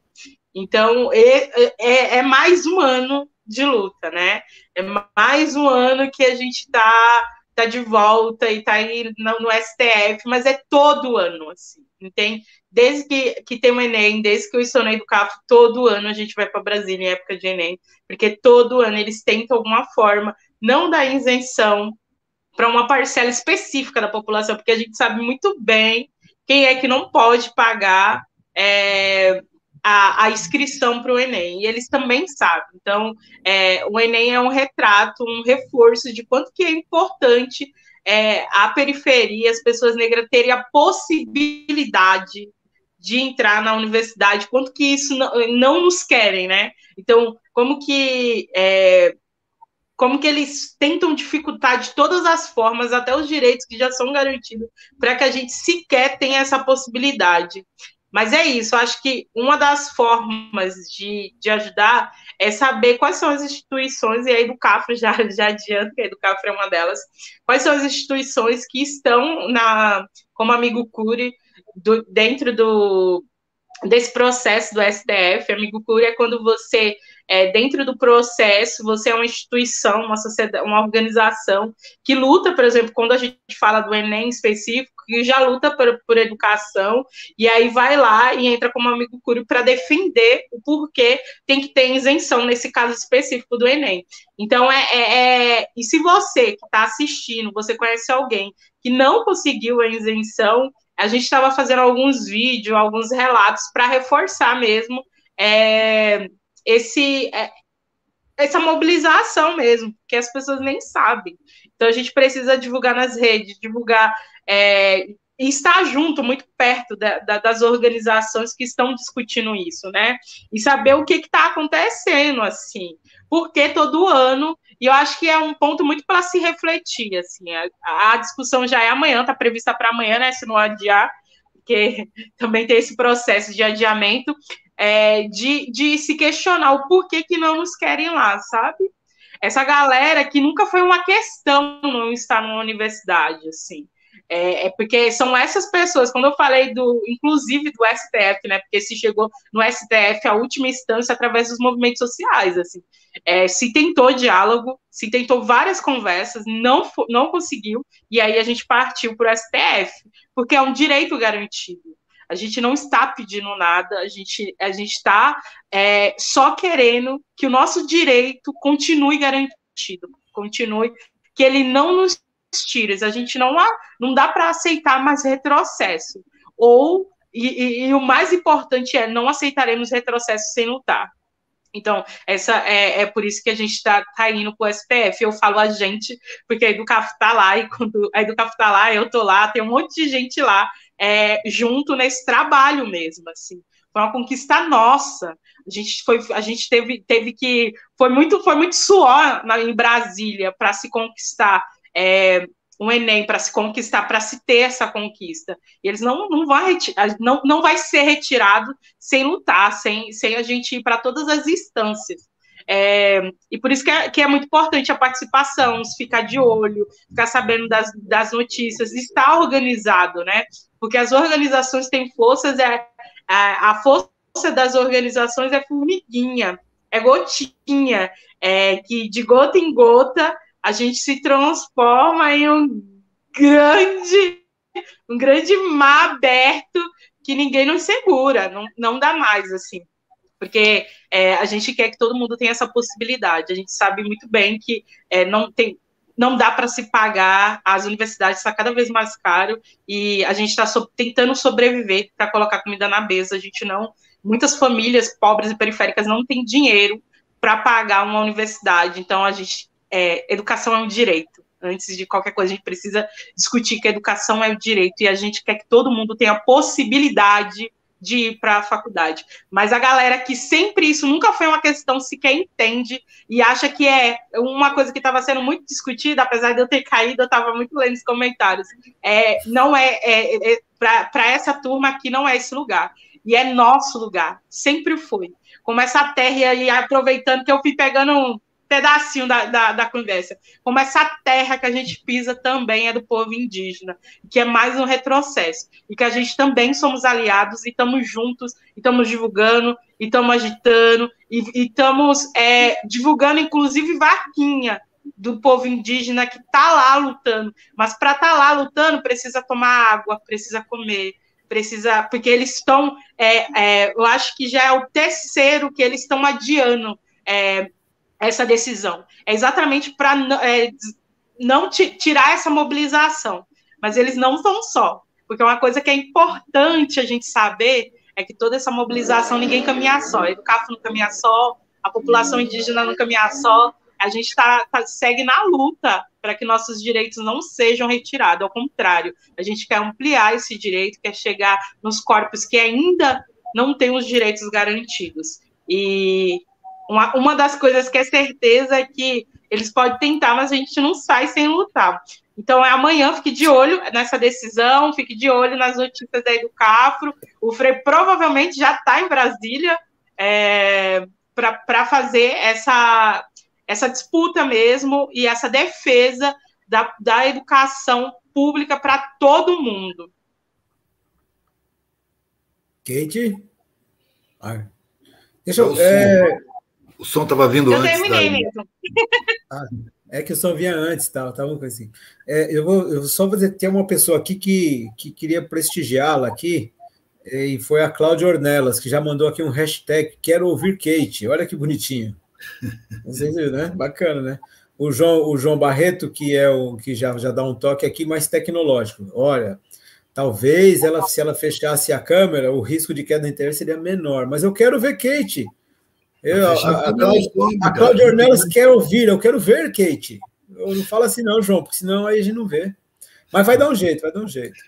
Então, é mais um ano de luta, né? É mais um ano que a gente tá de volta e tá aí no STF, mas é todo ano, assim, entende? Desde que tem o Enem, desde que eu estou na Educaf, todo ano a gente vai para Brasília em época de Enem, porque todo ano eles tentam, de alguma forma, não dar isenção para uma parcela específica da população, porque a gente sabe muito bem quem é que não pode pagar a inscrição para o Enem, e eles também sabem. Então, o Enem é um retrato, um reforço de quanto que é importante a periferia, as pessoas negras terem a possibilidade de entrar na universidade, quanto que isso não nos querem, né? Então, como que eles tentam dificultar de todas as formas, até os direitos que já são garantidos, para que a gente sequer tenha essa possibilidade. Mas é isso, eu acho que uma das formas de ajudar é saber quais são as instituições, e a Educafro já adianta que a Educafro é uma delas, quais são as instituições que estão como amigo Cury, dentro desse processo do STF. Amigo Cury é quando você, dentro do processo, você é uma instituição, uma sociedade, uma organização que luta, por exemplo, quando a gente fala do Enem específico, que já luta por educação, e aí vai lá e entra como amigo Cury para defender o porquê tem que ter isenção nesse caso específico do Enem. Então, e se você que está assistindo, você conhece alguém que não conseguiu a isenção, a gente estava fazendo alguns vídeos, alguns relatos para reforçar mesmo essa mobilização mesmo, porque as pessoas nem sabem. Então, a gente precisa divulgar nas redes, divulgar e estar junto, muito perto das organizações que estão discutindo isso, né? E saber o que está acontecendo, assim. Porque todo ano, e eu acho que é um ponto muito para se refletir, assim, a discussão já é amanhã, está prevista para amanhã, né, se não adiar, porque também tem esse processo de adiamento, de se questionar o porquê que não nos querem lá, sabe? Essa galera que nunca foi uma questão não estar numa universidade, assim. Porque são essas pessoas, quando eu falei inclusive do STF, né? Porque se chegou no STF a última instância através dos movimentos sociais, assim. Se tentou diálogo, se tentou várias conversas, não conseguiu, e aí a gente partiu para o STF, porque é um direito garantido. A gente não está pedindo nada, a gente está só querendo que o nosso direito continue garantido, que ele não nos tire. A gente não dá para aceitar mais retrocesso. E o mais importante não aceitaremos retrocesso sem lutar. Então, é por isso que a gente está indo para o STF. Eu falo a gente, porque a Educaf está lá, e quando a Educaf está lá, eu estou lá, tem um monte de gente lá, junto nesse trabalho mesmo, assim. Foi uma conquista nossa. A gente teve que... Foi muito suor em Brasília para se conquistar um Enem para se conquistar, para se ter essa conquista. E eles não vai ser retirado sem lutar, sem a gente ir para todas as instâncias. E por isso que é muito importante a participação, ficar de olho, ficar sabendo das notícias, estar organizado, né? Porque as organizações têm forças, a força das organizações é formiguinha, é gotinha, que de gota em gota a gente se transforma em um grande mar aberto que ninguém nos segura, não dá mais, assim. Porque a gente quer que todo mundo tenha essa possibilidade. A gente sabe muito bem que não dá para se pagar, as universidades estão cada vez mais caro, e a gente está tentando sobreviver para colocar comida na mesa. Muitas famílias pobres e periféricas não têm dinheiro para pagar uma universidade. Então, educação é um direito. Antes de qualquer coisa, a gente precisa discutir que a educação é um direito, e a gente quer que todo mundo tenha a possibilidade de ir para a faculdade. Mas a galera que sempre isso nunca foi uma questão sequer entende e acha que é uma coisa que estava sendo muito discutida, apesar de eu ter caído, eu estava muito lendo os comentários. Não para essa turma aqui não é esse lugar. E é nosso lugar, sempre foi. Como essa terra, e aproveitando que eu fui pegando um pedacinho da conversa, como essa terra que a gente pisa também é do povo indígena, que é mais um retrocesso, e que a gente também somos aliados, e estamos juntos, e estamos divulgando, e estamos agitando, e estamos divulgando, inclusive, vaquinha do povo indígena que está lá lutando, mas para estar lá lutando precisa tomar água, precisa comer, porque eles estão, eu acho que já é o terceiro que eles estão adiando essa decisão. É exatamente para não tirar essa mobilização. Mas eles não vão só, porque uma coisa que é importante a gente saber é que toda essa mobilização ninguém caminha só. A Educafro não caminha só, a população indígena não caminha só, a gente segue na luta para que nossos direitos não sejam retirados. Ao contrário, a gente quer ampliar esse direito, quer chegar nos corpos que ainda não têm os direitos garantidos. E uma das coisas que é certeza é que eles podem tentar, mas a gente não sai sem lutar. Então, amanhã, fique de olho nessa decisão, fique de olho nas notícias da Educafro. O Frei provavelmente já está em Brasília para fazer essa disputa mesmo e essa defesa da educação pública para todo mundo. Kate? Deixa eu... O som estava vindo antes. Eu terminei mesmo. É que o som vinha antes, tá uma coisa assim. Eu só vou dizer que tem uma pessoa aqui que queria prestigiá-la aqui, e foi a Cláudia Ornelas, que já mandou aqui um hashtag, quero ouvir Kate. Olha que bonitinho. Não sei se, né? Bacana, né? O João Barreto, que é o que já dá um toque aqui mais tecnológico. Olha, talvez se ela fechasse a câmera, o risco de queda da internet seria menor. Mas eu quero ver Kate. A Cláudia Ornelas quer ouvir, eu quero ver, Kate. Eu não falo assim não, João, porque senão aí a gente não vê. Mas vai dar um jeito, vai dar um jeito.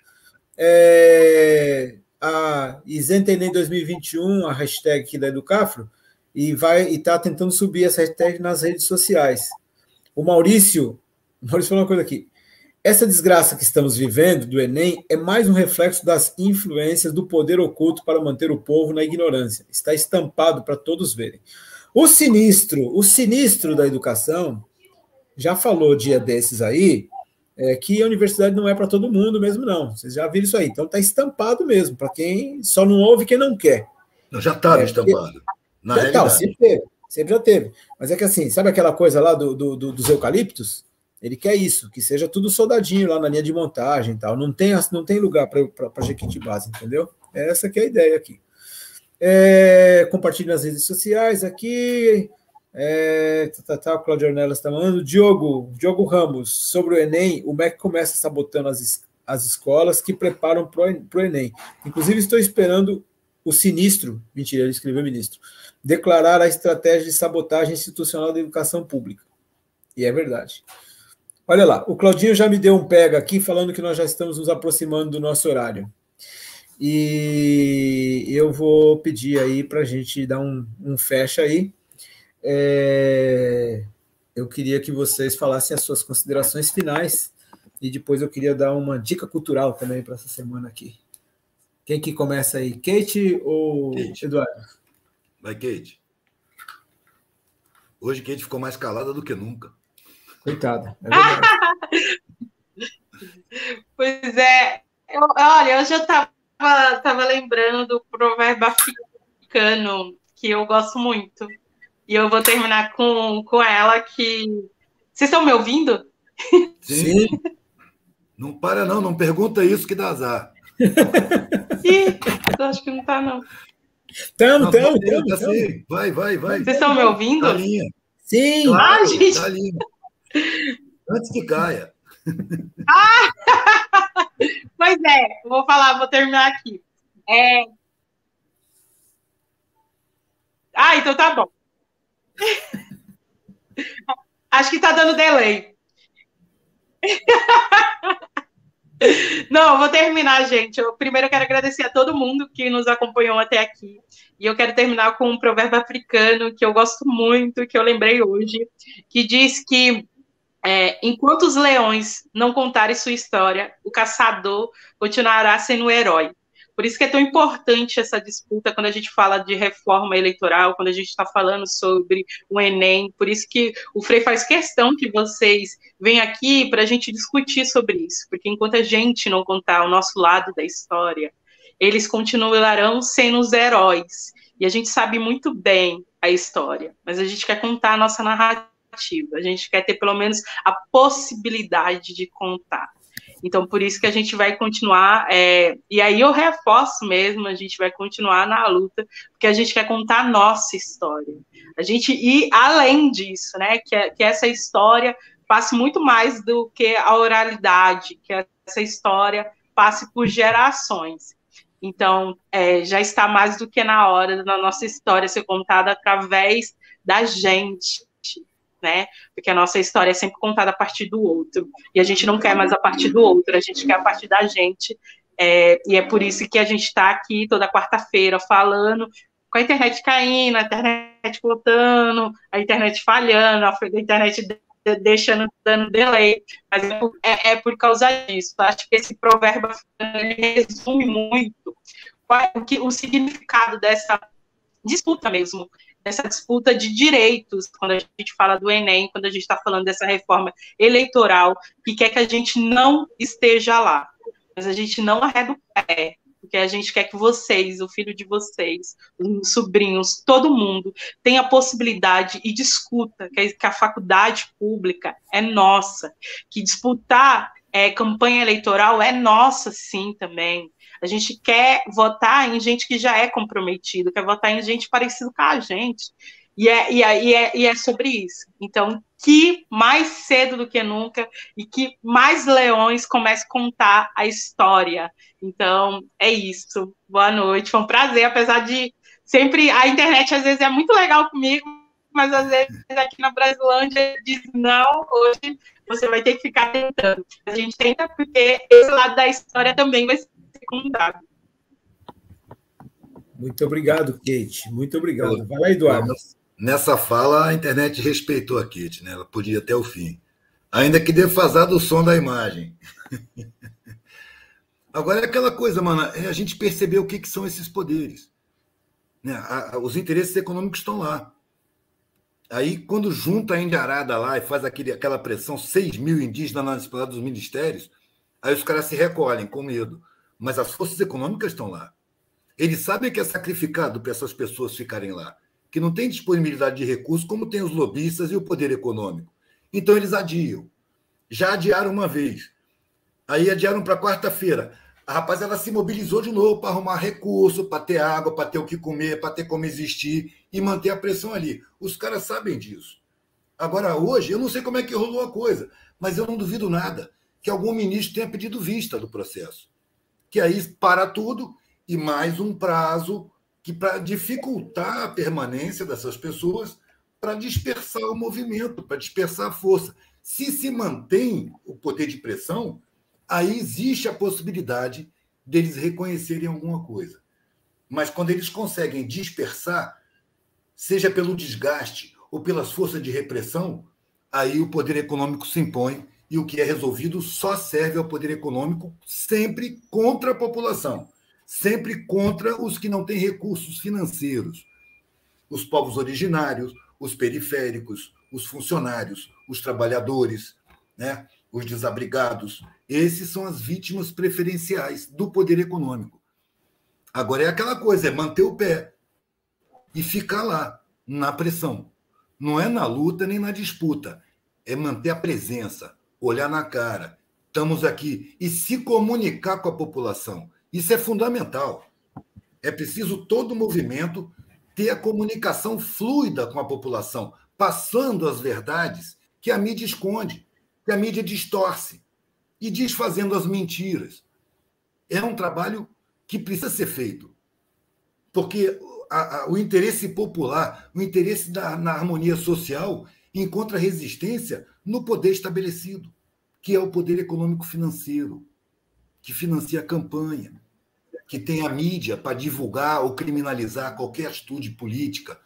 A Isentenem 2021, a hashtag aqui da Educafro, e está tentando subir essa hashtag nas redes sociais. O Maurício falou uma coisa aqui. Essa desgraça que estamos vivendo do Enem é mais um reflexo das influências do poder oculto para manter o povo na ignorância. Está estampado para todos verem. O sinistro da educação já falou dia desses aí que a universidade não é para todo mundo mesmo, não. Vocês já viram isso aí. Então está estampado mesmo, para quem só não ouve quem não quer. Já estava estampado. Na realidade. Sempre já teve. Mas é que assim, sabe aquela coisa lá dos eucaliptos? Ele quer isso, que seja tudo soldadinho lá na linha de montagem e tal. Não tem lugar para Jequitibás, entendeu? Essa que é a ideia aqui. Compartilhe nas redes sociais aqui. A Cláudia Ornelas está mandando. Diogo Ramos, sobre o Enem, o MEC começa sabotando as escolas que preparam para o Enem. Inclusive, estou esperando o sinistro, mentira, ele escreveu ministro, declarar a estratégia de sabotagem institucional da educação pública. E é verdade. Olha lá, o Claudinho já me deu um pega aqui, falando que nós já estamos nos aproximando do nosso horário. E eu vou pedir aí para a gente dar um fecha aí. Eu queria que vocês falassem as suas considerações finais e depois eu queria dar uma dica cultural também para essa semana aqui. Quem que começa aí? Kate ou Kate. Eduardo? Vai, Kate. Hoje Kate ficou mais calada do que nunca. Coitada, é verdade. Pois é. Olha, hoje eu estava lembrando do provérbio africano, que eu gosto muito. E eu vou terminar com ela que... Vocês estão me ouvindo? Sim. Não para, não pergunta isso que dá azar. Ih, eu acho que não está, não. Tamo. Sim. Vai. Vocês estão me ouvindo? Dá linha. Sim. Claro, gente. dá linha. Antes que caia. Pois é, vou terminar aqui. Então tá bom. Acho que tá dando delay. Não, eu vou terminar, gente. Primeiro eu quero agradecer a todo mundo que nos acompanhou até aqui. E eu quero terminar com um provérbio africano que eu gosto muito, que eu lembrei hoje, que diz que enquanto os leões não contarem sua história, o caçador continuará sendo o herói. Por isso que é tão importante essa disputa quando a gente fala de reforma eleitoral, quando a gente está falando sobre o Enem. Por isso que o Frei faz questão que vocês venham aqui para a gente discutir sobre isso, porque enquanto a gente não contar o nosso lado da história, eles continuarão sendo os heróis. E a gente sabe muito bem a história, mas a gente quer contar a nossa narrativa. A gente quer ter pelo menos a possibilidade de contar. Então, por isso que a gente vai continuar, e aí eu reforço mesmo, a gente vai continuar na luta, porque a gente quer contar a nossa história. A gente ir além disso, né? Que essa história passe muito mais do que a oralidade, que essa história passe por gerações. Então, já está mais do que na hora da nossa história ser contada através da gente, né? Porque a nossa história é sempre contada a partir do outro, e a gente não quer mais a partir do outro, a gente quer a partir da gente, e é por isso que a gente está aqui toda quarta-feira falando, com a internet caindo, a internet voltando, a internet falhando, a internet dando delay, mas é por causa disso. Eu acho que esse provérbio resume muito o significado dessa disputa mesmo, dessa disputa de direitos, quando a gente fala do Enem, quando a gente está falando dessa reforma eleitoral, que quer que a gente não esteja lá, mas a gente não arreda o pé, porque a gente quer que vocês, o filho de vocês, os sobrinhos, todo mundo, tenha a possibilidade e discuta que a faculdade pública é nossa, que disputar campanha eleitoral é nossa, sim, também. A gente quer votar em gente que já é comprometida, quer votar em gente parecida com a gente. E é sobre isso. Então, que mais cedo do que nunca e que mais leões comecem a contar a história. Então, é isso. Boa noite. Foi um prazer, apesar de sempre a internet às vezes é muito legal comigo, mas às vezes aqui na Brasilândia diz não, hoje você vai ter que ficar tentando. A gente tenta porque esse lado da história também vai ser contado. Muito obrigado, Kate. Muito obrigado. Vai lá, Eduardo. Nessa fala, a internet respeitou a Kate, né? Ela podia até o fim. Ainda que defasado o som da imagem. Agora é aquela coisa, mano, a gente perceber o que são esses poderes. Né? Os interesses econômicos estão lá. Aí, quando junta a Indiarada lá e faz aquela pressão, 6 mil indígenas na disputa dos ministérios, aí os caras se recolhem com medo. Mas as forças econômicas estão lá. Eles sabem que é sacrificado para essas pessoas ficarem lá, que não tem disponibilidade de recursos, como tem os lobistas e o poder econômico. Então, eles adiam. Já adiaram uma vez. Aí adiaram para quarta-feira. A rapaziada se mobilizou de novo para arrumar recurso, para ter água, para ter o que comer, para ter como existir e manter a pressão ali. Os caras sabem disso. Agora, hoje, eu não sei como é que rolou a coisa, mas eu não duvido nada que algum ministro tenha pedido vista do processo. Que aí para tudo e mais um prazo que para dificultar a permanência dessas pessoas, para dispersar o movimento, para dispersar a força. Se mantém o poder de pressão, aí existe a possibilidade deles reconhecerem alguma coisa. Mas quando eles conseguem dispersar, seja pelo desgaste ou pelas forças de repressão, aí o poder econômico se impõe E o que é resolvido só serve ao poder econômico, sempre contra a população, sempre contra os que não têm recursos financeiros. Os povos originários, os periféricos, os funcionários, os trabalhadores, né? Os desabrigados. Esses são as vítimas preferenciais do poder econômico. Agora é aquela coisa, é manter o pé e ficar lá, na pressão. Não é na luta nem na disputa, é manter a presença, olhar na cara, estamos aqui, e se comunicar com a população. Isso é fundamental. É preciso todo movimento ter a comunicação fluida com a população, passando as verdades que a mídia esconde, que a mídia distorce, e desfazendo as mentiras. É um trabalho que precisa ser feito, porque o interesse popular, o interesse na harmonia social, encontra resistência no poder estabelecido, que é o poder econômico-financeiro, que financia a campanha, que tem a mídia para divulgar ou criminalizar qualquer atitude política,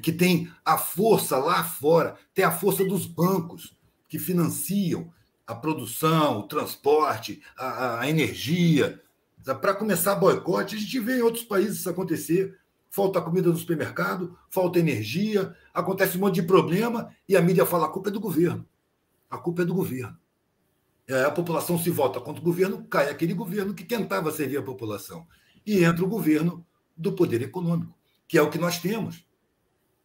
que tem a força lá fora, tem a força dos bancos, que financiam a produção, o transporte, a energia. Para começar boicote, a gente vê em outros países isso acontecer. Falta comida no supermercado, falta energia, acontece um monte de problema e a mídia fala: a culpa é do governo. A culpa é do governo. A população se volta contra o governo, cai aquele governo que tentava servir a população. E entra o governo do poder econômico, que é o que nós temos.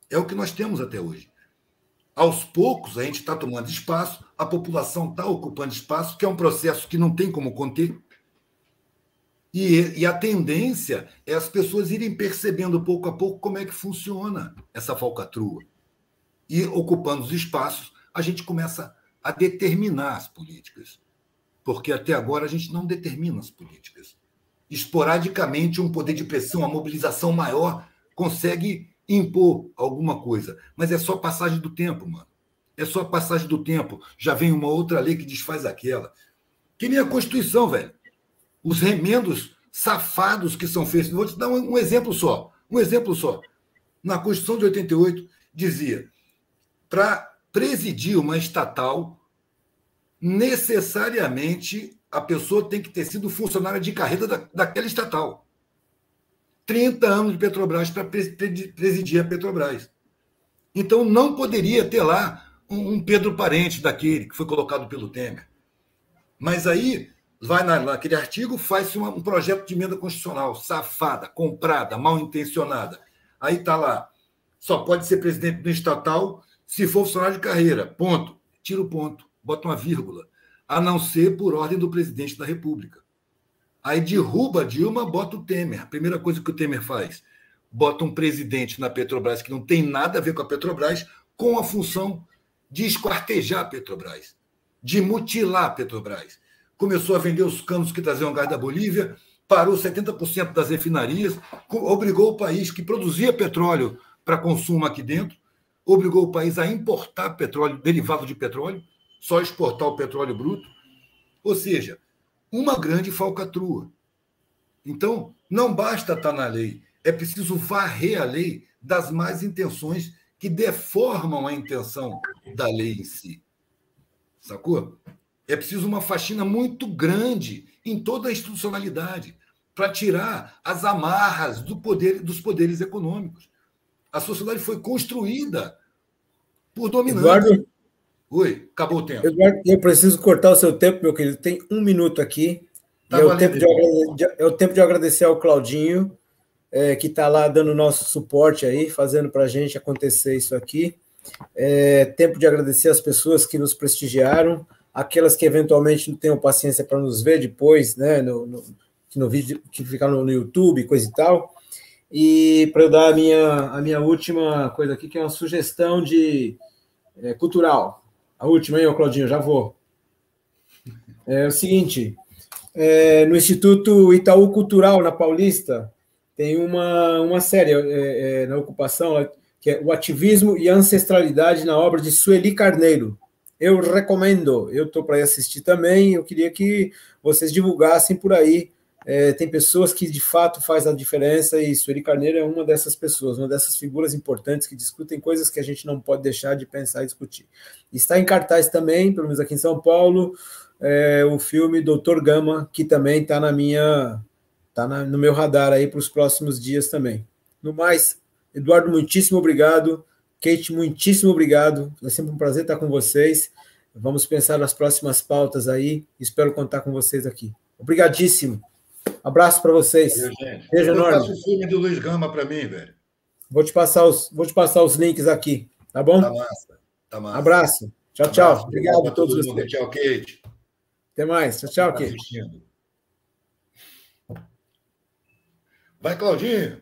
É o que nós temos até hoje. Aos poucos, a gente está tomando espaço, a população está ocupando espaço, que é um processo que não tem como conter. E a tendência é as pessoas irem percebendo pouco a pouco como é que funciona essa falcatrua. E, ocupando os espaços, a gente começa a determinar as políticas. Porque até agora a gente não determina as políticas. Esporadicamente, um poder de pressão, a mobilização maior, consegue impor alguma coisa. Mas é só passagem do tempo, mano. É só passagem do tempo. Já vem uma outra lei que desfaz aquela. Que nem a Constituição, velho. Os remendos safados que são feitos. Vou te dar um exemplo só. Um exemplo só. Na Constituição de 88, dizia: para presidir uma estatal, necessariamente a pessoa tem que ter sido funcionária de carreira daquela estatal. 30 anos de Petrobras para presidir a Petrobras. Então, não poderia ter lá um Pedro Parente daquele que foi colocado pelo Temer. Mas aí, vai naquele artigo, faz-se um projeto de emenda constitucional, safada, comprada, mal intencionada. Aí está lá, só pode ser presidente do estatal se for funcionário de carreira, ponto. Tira o ponto, bota uma vírgula. A não ser por ordem do presidente da República. Aí derruba a Dilma, bota o Temer. A primeira coisa que o Temer faz, bota um presidente na Petrobras que não tem nada a ver com a Petrobras, com a função de esquartejar a Petrobras, de mutilar a Petrobras. Começou a vender os canos que traziam gás da Bolívia, parou 70% das refinarias, obrigou o país que produzia petróleo para consumo aqui dentro, obrigou o país a importar petróleo, derivado de petróleo, só exportar o petróleo bruto. Ou seja, uma grande falcatrua. Então, não basta estar na lei, é preciso varrer a lei das más intenções que deformam a intenção da lei em si. Sacou? É preciso uma faxina muito grande em toda a institucionalidade para tirar as amarras dos poderes econômicos. A sociedade foi construída por dominantes. Eduardo, oi, acabou o tempo. Eduardo, eu preciso cortar o seu tempo, meu querido. Tem 1 minuto aqui. Tá, é o tempo de agradecer ao Claudinho, que está lá dando nosso suporte aí, fazendo para a gente acontecer isso aqui. Tempo de agradecer as pessoas que nos prestigiaram, aquelas que eventualmente não tenham paciência para nos ver depois, né, no vídeo que fica no YouTube, coisa e tal. E para eu dar a minha última coisa aqui, que é uma sugestão cultural. A última, hein, Claudinho, já vou. É o seguinte, no Instituto Itaú Cultural, na Paulista, tem uma série na ocupação, que é O Ativismo e a Ancestralidade na obra de Sueli Carneiro. Eu recomendo, eu estou para ir assistir também, eu queria que vocês divulgassem por aí tem pessoas que, de fato, fazem a diferença, e Sueli Carneiro é uma dessas pessoas, uma dessas figuras importantes que discutem coisas que a gente não pode deixar de pensar e discutir. Está em cartaz também, pelo menos aqui em São Paulo, o filme Doutor Gama, que também está no meu radar aí para os próximos dias também. No mais, Eduardo, muitíssimo obrigado. Kate, muitíssimo obrigado. É sempre um prazer estar com vocês. Vamos pensar nas próximas pautas aí. Espero contar com vocês aqui. Obrigadíssimo. Abraço para vocês. Beijo enorme. Passa o filme do Luiz Gama para mim, velho. Vou te passar os links aqui, tá bom? Tá massa. Tá massa. Abraço. Tchau, tchau. Obrigado a todos vocês. Tchau, Kate. Até mais. Tchau, tchau, Kate. Vai, Claudinho.